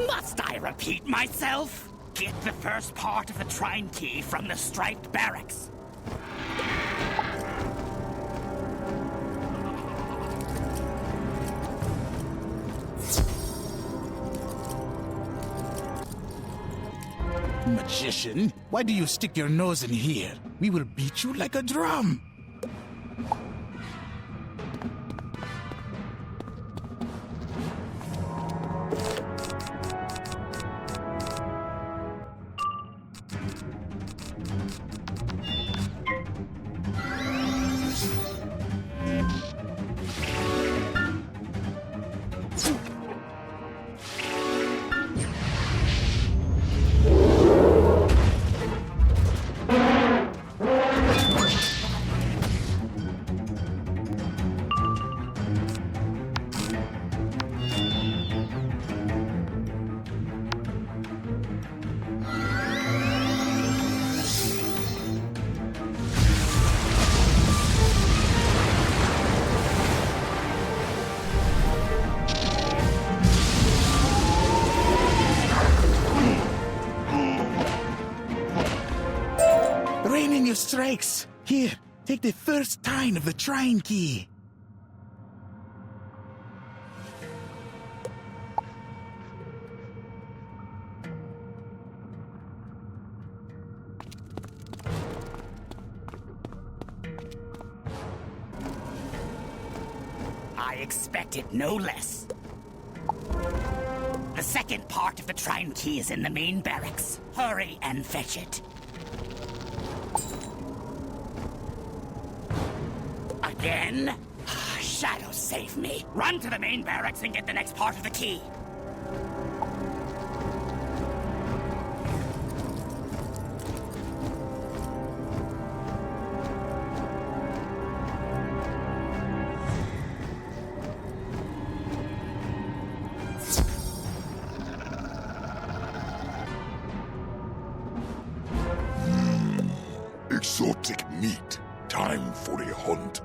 Must I repeat myself? Get the first part of the Trine Key from the striped barracks. Magician, why do you stick your nose in here? We will beat you like a drum. Rain in your strikes. Here, take the first tine of the Trine Key. I expected no less. The second part of the Trine Key is in the main barracks. Hurry and fetch it. Again? Shadow, save me. Run to the main barracks and get the next part of the key. Exotic meat. Time for a hunt.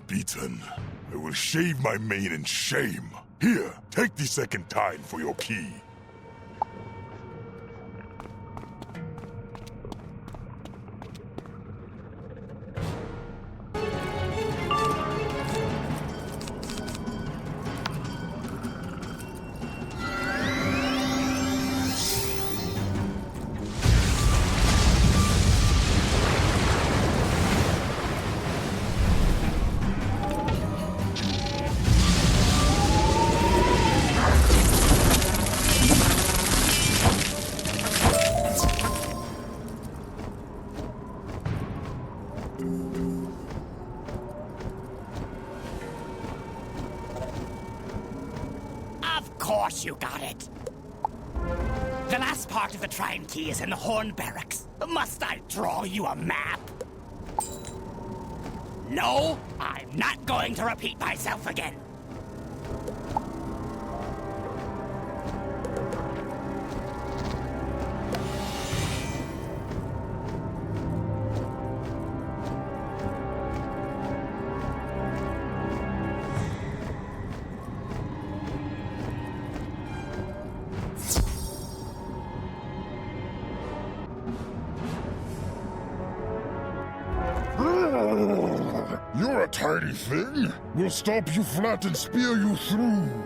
beaten. I will shave my mane in shame. Here, take the second tine for your key. Of course you got it. The last part of the Trine Key is in the Horn Barracks. Must I draw you a map? No, I'm not going to repeat myself again. You're a tiny thing. We'll stop you flat and spear you through.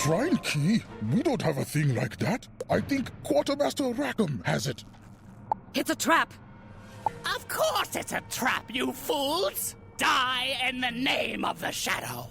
Shrine key? We don't have a thing like that. I think Quartermaster Rackham has it. It's a trap! Of course it's a trap, you fools! Die in the name of the Shadow!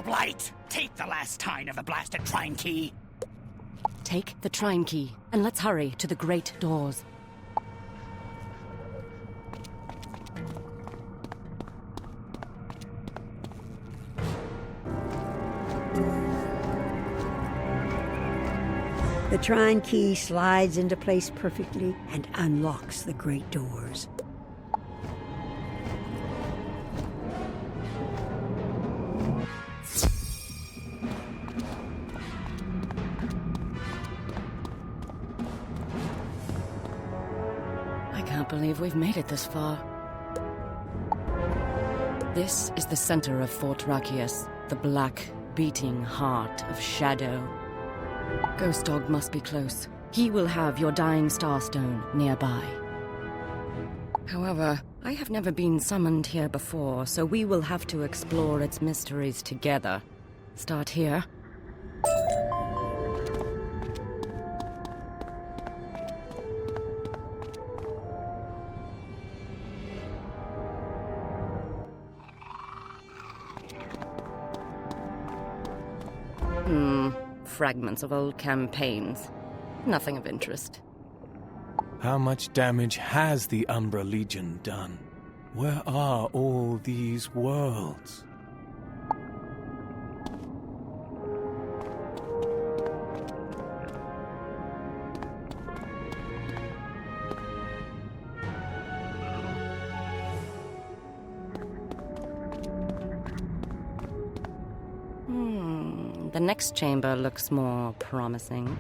Blight! Take the last tine of the blasted Trine Key! Take the Trine Key, and let's hurry to the great doors. The Trine Key slides into place perfectly and unlocks the great doors. I can't believe we've made it this far. This is the center of Fort Rakius, the black, beating heart of Shadow. Ghost Dog must be close. He will have your Dying Starstone nearby. However, I have never been summoned here before, so we will have to explore its mysteries together. Start here. Fragments of old campaigns. Nothing of interest. How much damage has the Umbra Legion done? Where are all these worlds? The next chamber looks more promising.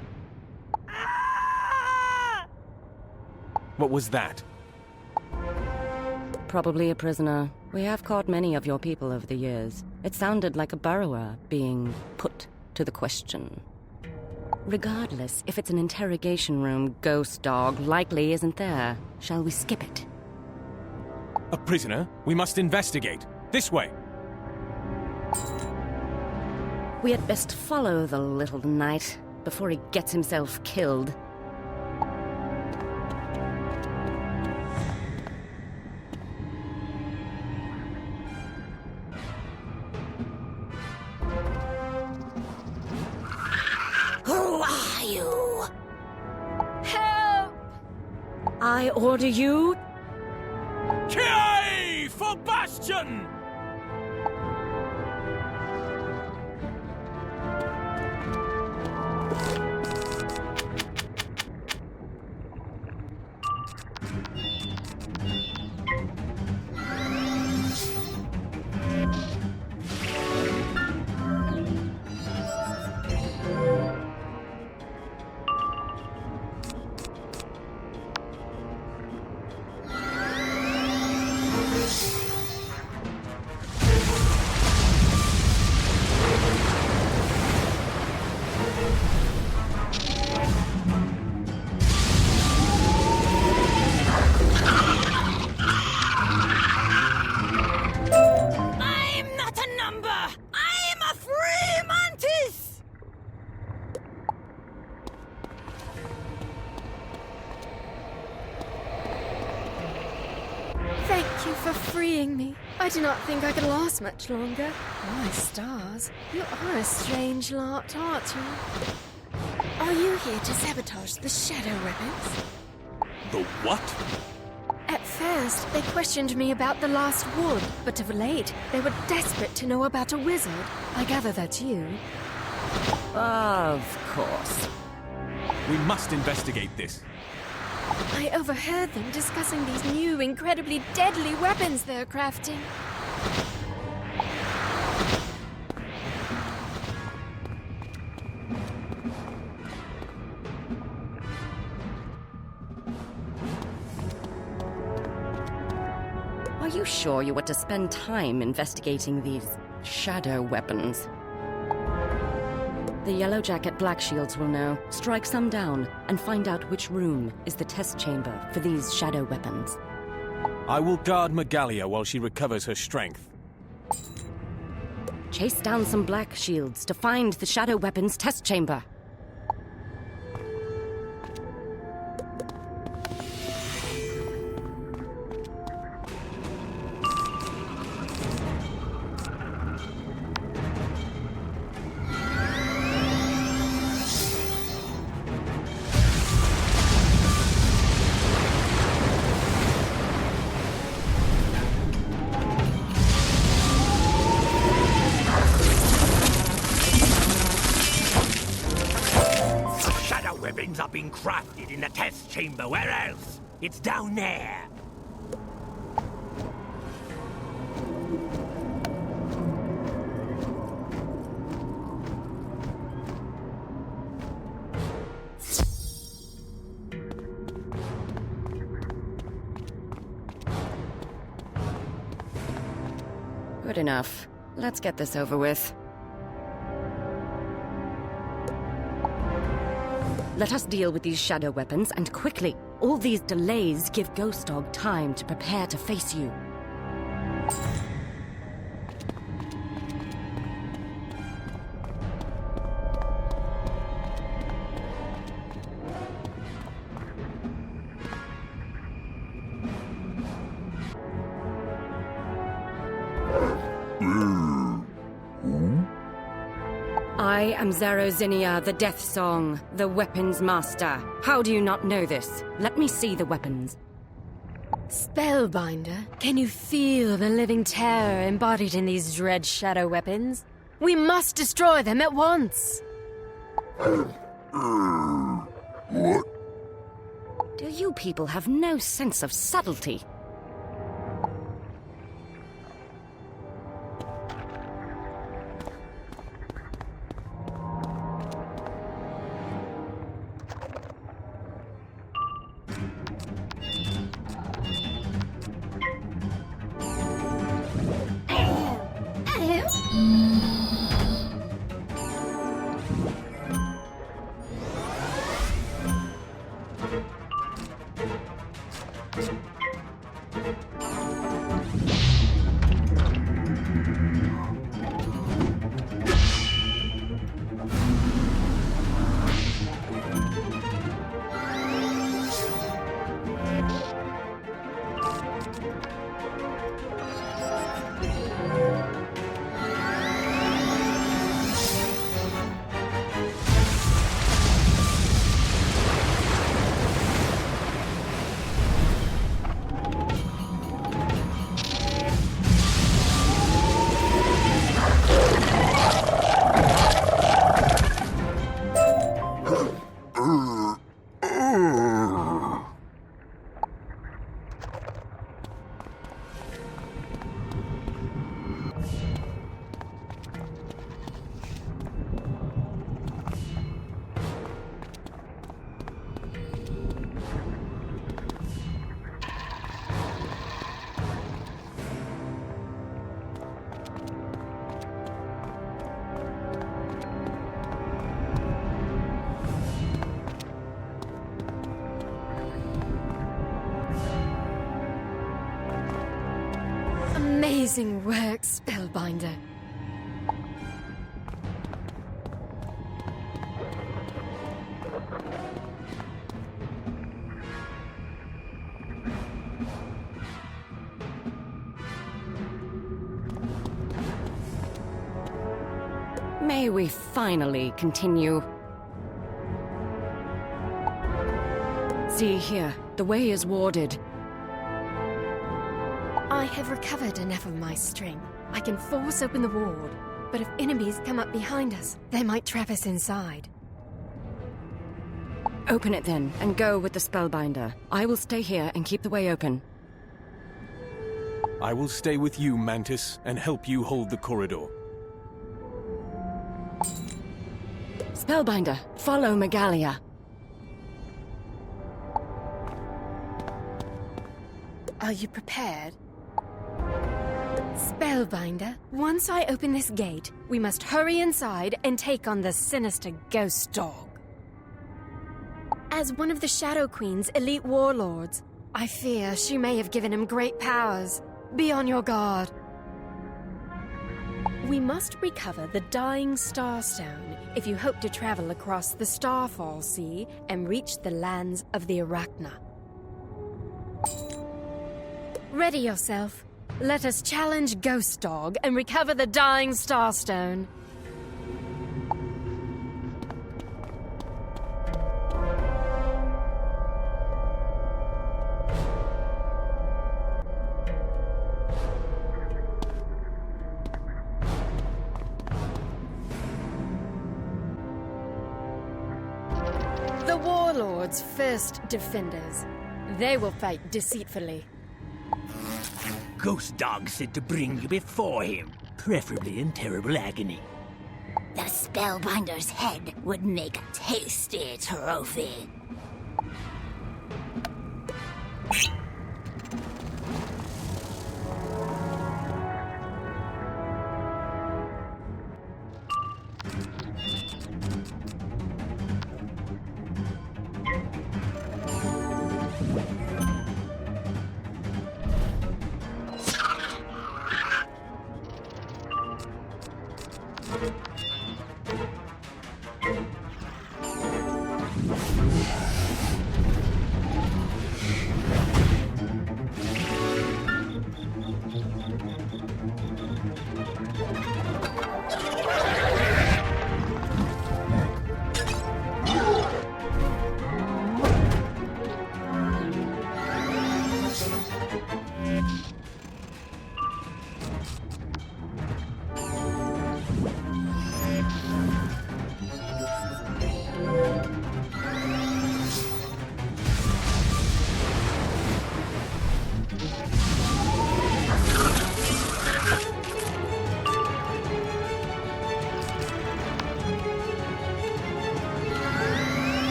What was that? Probably a prisoner. We have caught many of your people over the years. It sounded like a burrower being put to the question. Regardless, if it's an interrogation room, Ghost Dog likely isn't there. Shall we skip it? A prisoner? We must investigate. This way! We had best follow the little knight before he gets himself killed. are you? Help! I order you... Ki for Bastion! I'm not a number! I'm a free mantis! Thank you for freeing me. I do not think I could last much longer. My stars, you are a strange lot, aren't you? Are you here to sabotage the shadow weapons? The what? At first, they questioned me about the last wood, but of late, they were desperate to know about a wizard. I gather that's you. Of course. We must investigate this. I overheard them discussing these new, incredibly deadly weapons they're crafting. Are you sure you were to spend time investigating these shadow weapons? The Yellow Jacket Black Shields will know. Strike some down and find out which room is the test chamber for these shadow weapons. I will guard Magalia while she recovers her strength. Chase down some Black Shields to find the shadow weapons test chamber. Weapons are being crafted in the test chamber. Where else? It's down there. Good enough. Let's get this over with. Let us deal with these shadow weapons, and quickly. All these delays give Ghost Dog time to prepare to face you. I am Zarozinia, the Death Song, the Weapons Master. How do you not know this? Let me see the weapons. Spellbinder, can you feel the living terror embodied in these dread shadow weapons? We must destroy them at once! What? Do you people have no sense of subtlety? Amazing work, Spellbinder. May we finally continue? See here, the way is warded. I have recovered enough of my strength. I can force open the ward, but if enemies come up behind us, they might trap us inside. Open it then, and go with the Spellbinder. I will stay here and keep the way open. I will stay with you, Mantis, and help you hold the corridor. Spellbinder, follow Megalia. Are you prepared? Spellbinder, once I open this gate, we must hurry inside and take on the sinister ghost dog. As one of the Shadow Queen's elite warlords, I fear she may have given him great powers. Be on your guard. We must recover the Dying Starstone if you hope to travel across the Starfall Sea and reach the lands of the Arachna. Ready yourself. Let us challenge Ghost Dog and recover the Dying Starstone. The Warlord's first defenders. They will fight deceitfully. Ghost Dog said to bring you before him, preferably in terrible agony. The Spellbinder's head would make a tasty trophy.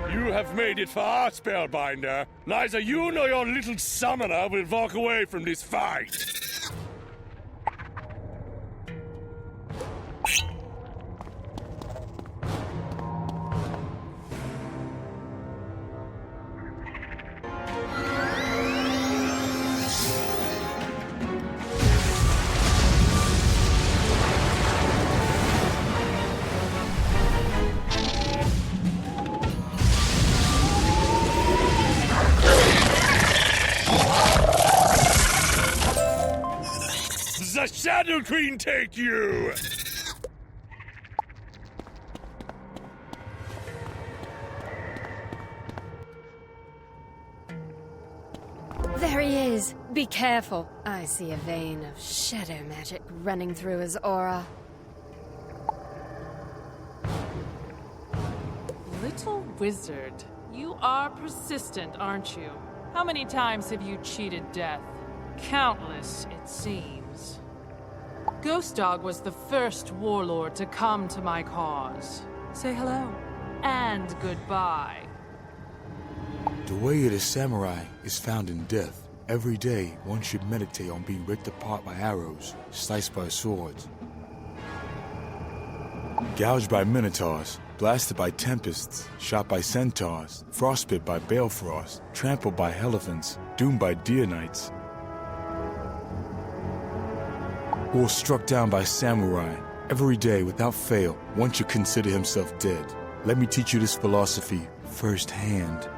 You have made it far, Spellbinder. Neither you nor your little summoner will walk away from this fight. The Shadow Queen take you! There he is. Be careful. I see a vein of shadow magic running through his aura. Little wizard, you are persistent, aren't you? How many times have you cheated death? Countless, it seems. Ghost Dog was the first warlord to come to my cause. Say hello. and goodbye. The way of the samurai is found in death. Every day, one should meditate on being ripped apart by arrows, sliced by swords, gouged by minotaurs, blasted by tempests, shot by centaurs, frostbit by balefrost, trampled by elephants, doomed by deer knights, or struck down by samurai. Every day, without fail, one should consider himself dead. Let me teach you this philosophy firsthand.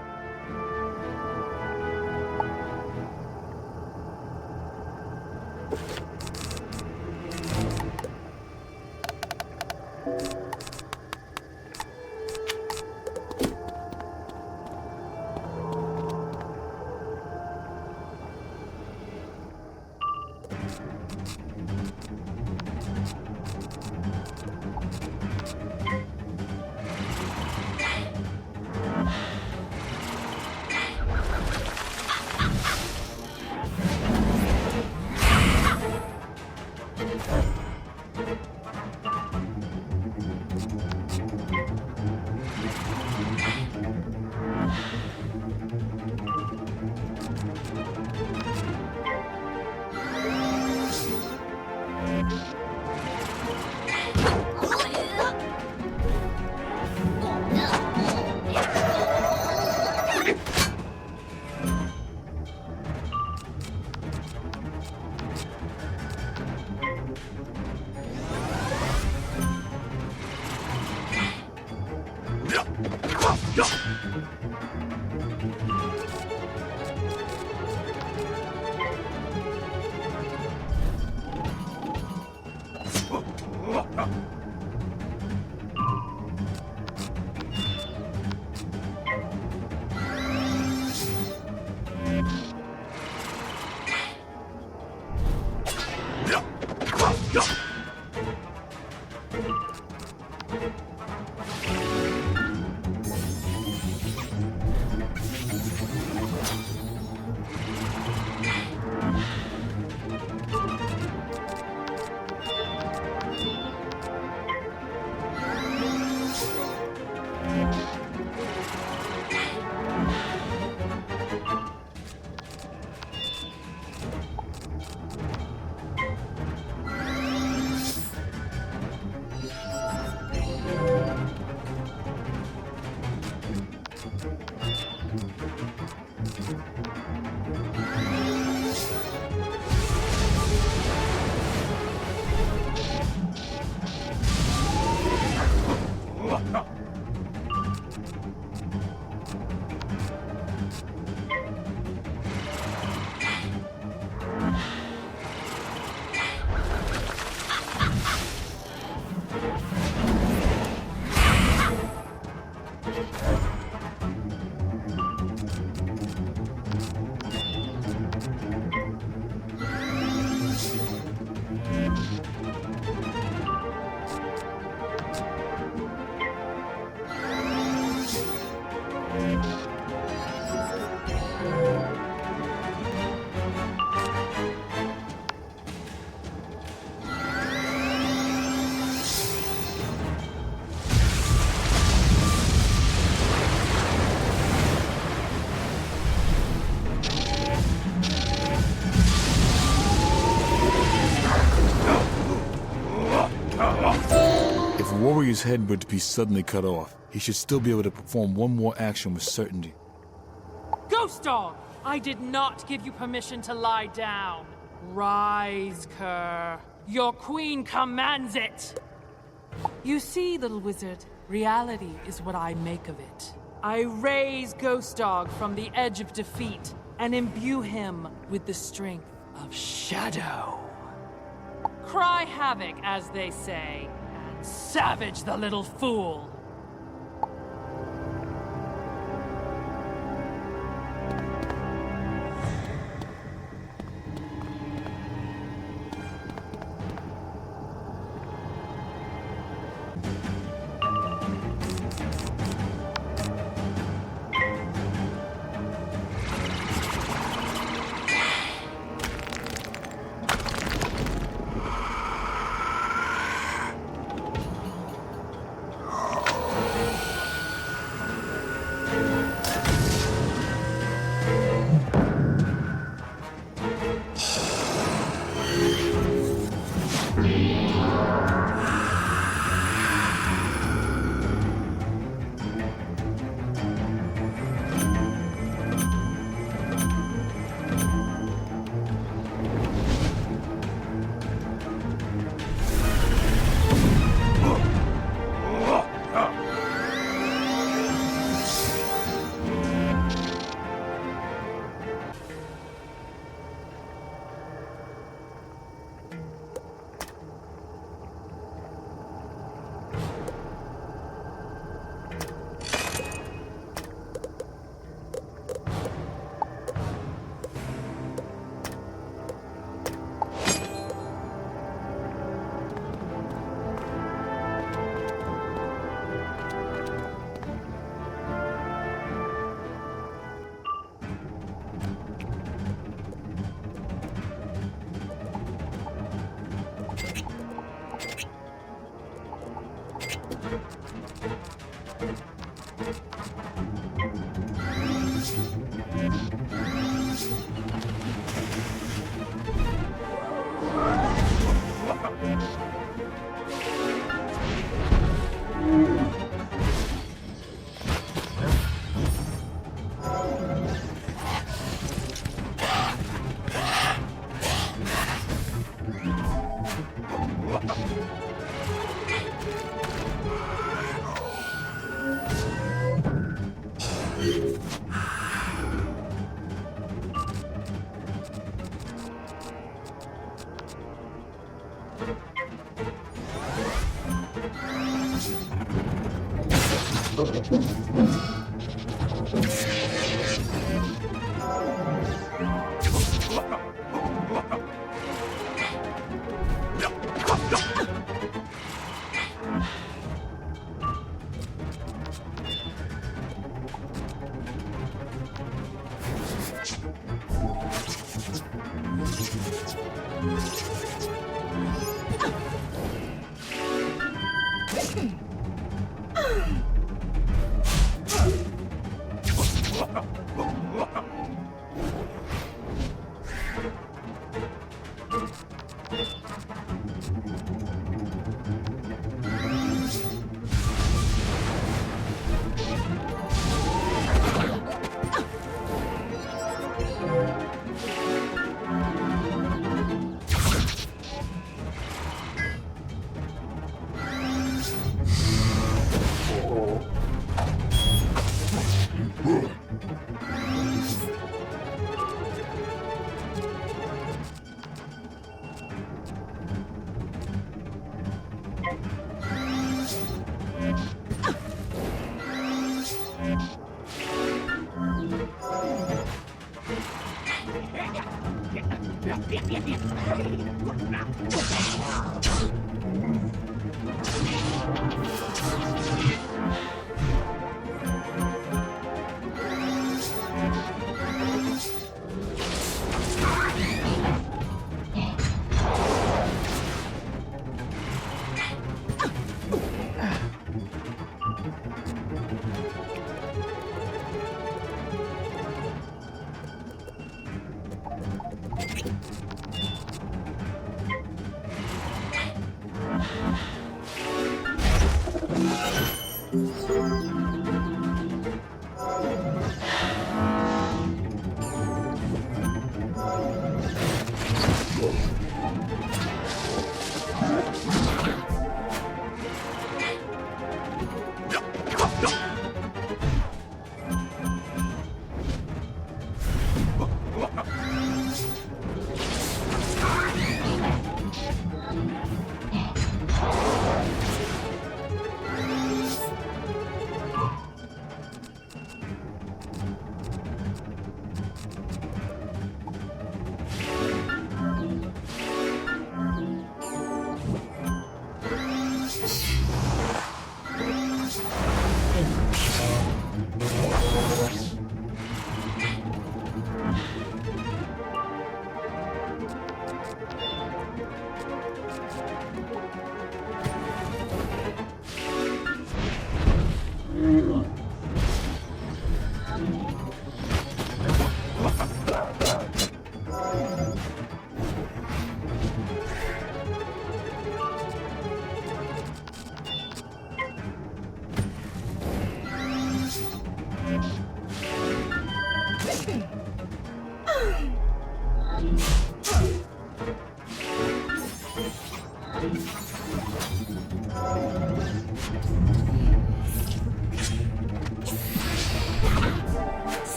If a warrior's head were to be suddenly cut off, he should still be able to perform one more action with certainty. Ghost Dog! I did not give you permission to lie down. Rise, Kerr. Your queen commands it! You see, little wizard, reality is what I make of it. I raise Ghost Dog from the edge of defeat and imbue him with the strength of shadow. Cry havoc, as they say, and savage the little fool.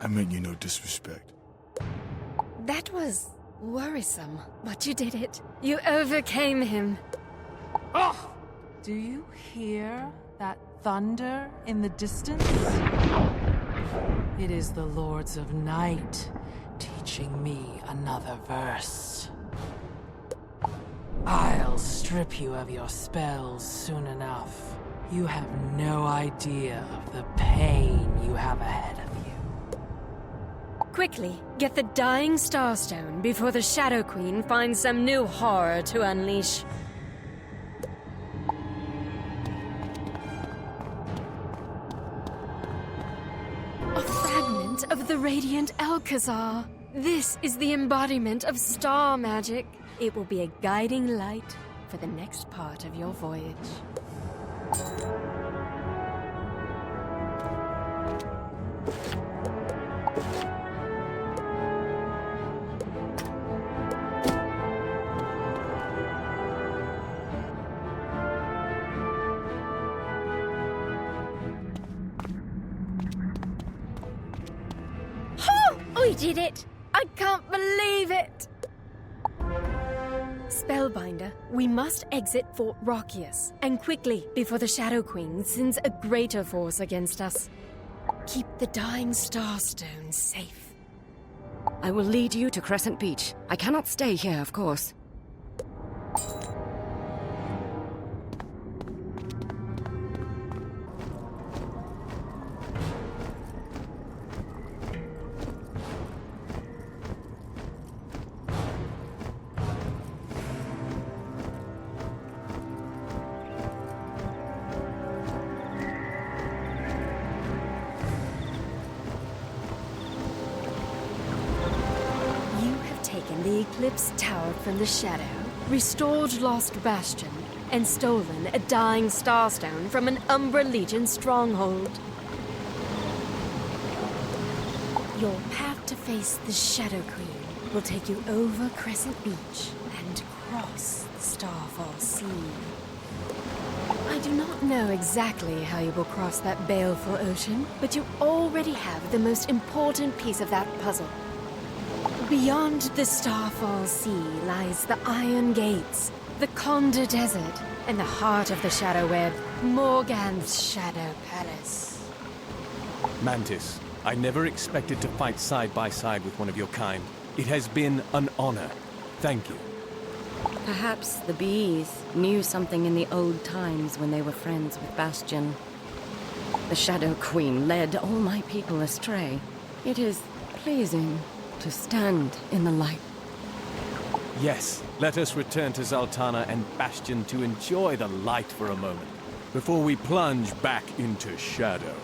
I meant you no disrespect. That was worrisome, but you did it. You overcame him. Oh! Do you hear that thunder in the distance? It is the Lords of Night teaching me another verse. I'll strip you of your spells soon enough. You have no idea of the pain you have ahead of you. Quickly, get the Dying Starstone before the Shadow Queen finds some new horror to unleash. A fragment of the Radiant Alcazar. This is the embodiment of star magic. It will be a guiding light for the next part of your voyage. We did it! I can't believe it! Spellbinder, we must exit Fort Rockius, and quickly, before the Shadow Queen sends a greater force against us. Keep the Dying Starstone safe. I will lead you to Crescent Beach. I cannot stay here, of course. The Eclipse Tower from the Shadow, restored Lost Bastion, and stolen a Dying Starstone from an Umbra Legion stronghold. Your path to face the Shadow Queen will take you over Crescent Beach and cross the Starfall Sea. I do not know exactly how you will cross that baleful ocean, but you already have the most important piece of that puzzle. Beyond the Starfall Sea lies the Iron Gates, the Conda Desert, and the heart of the Shadow Web, Morgan's Shadow Palace. Mantis, I never expected to fight side by side with one of your kind. It has been an honor. Thank you. Perhaps the bees knew something in the old times when they were friends with Bastion. The Shadow Queen led all my people astray. It is pleasing to stand in the light. Yes, let us return to Zaltana and Bastion to enjoy the light for a moment, before we plunge back into shadow.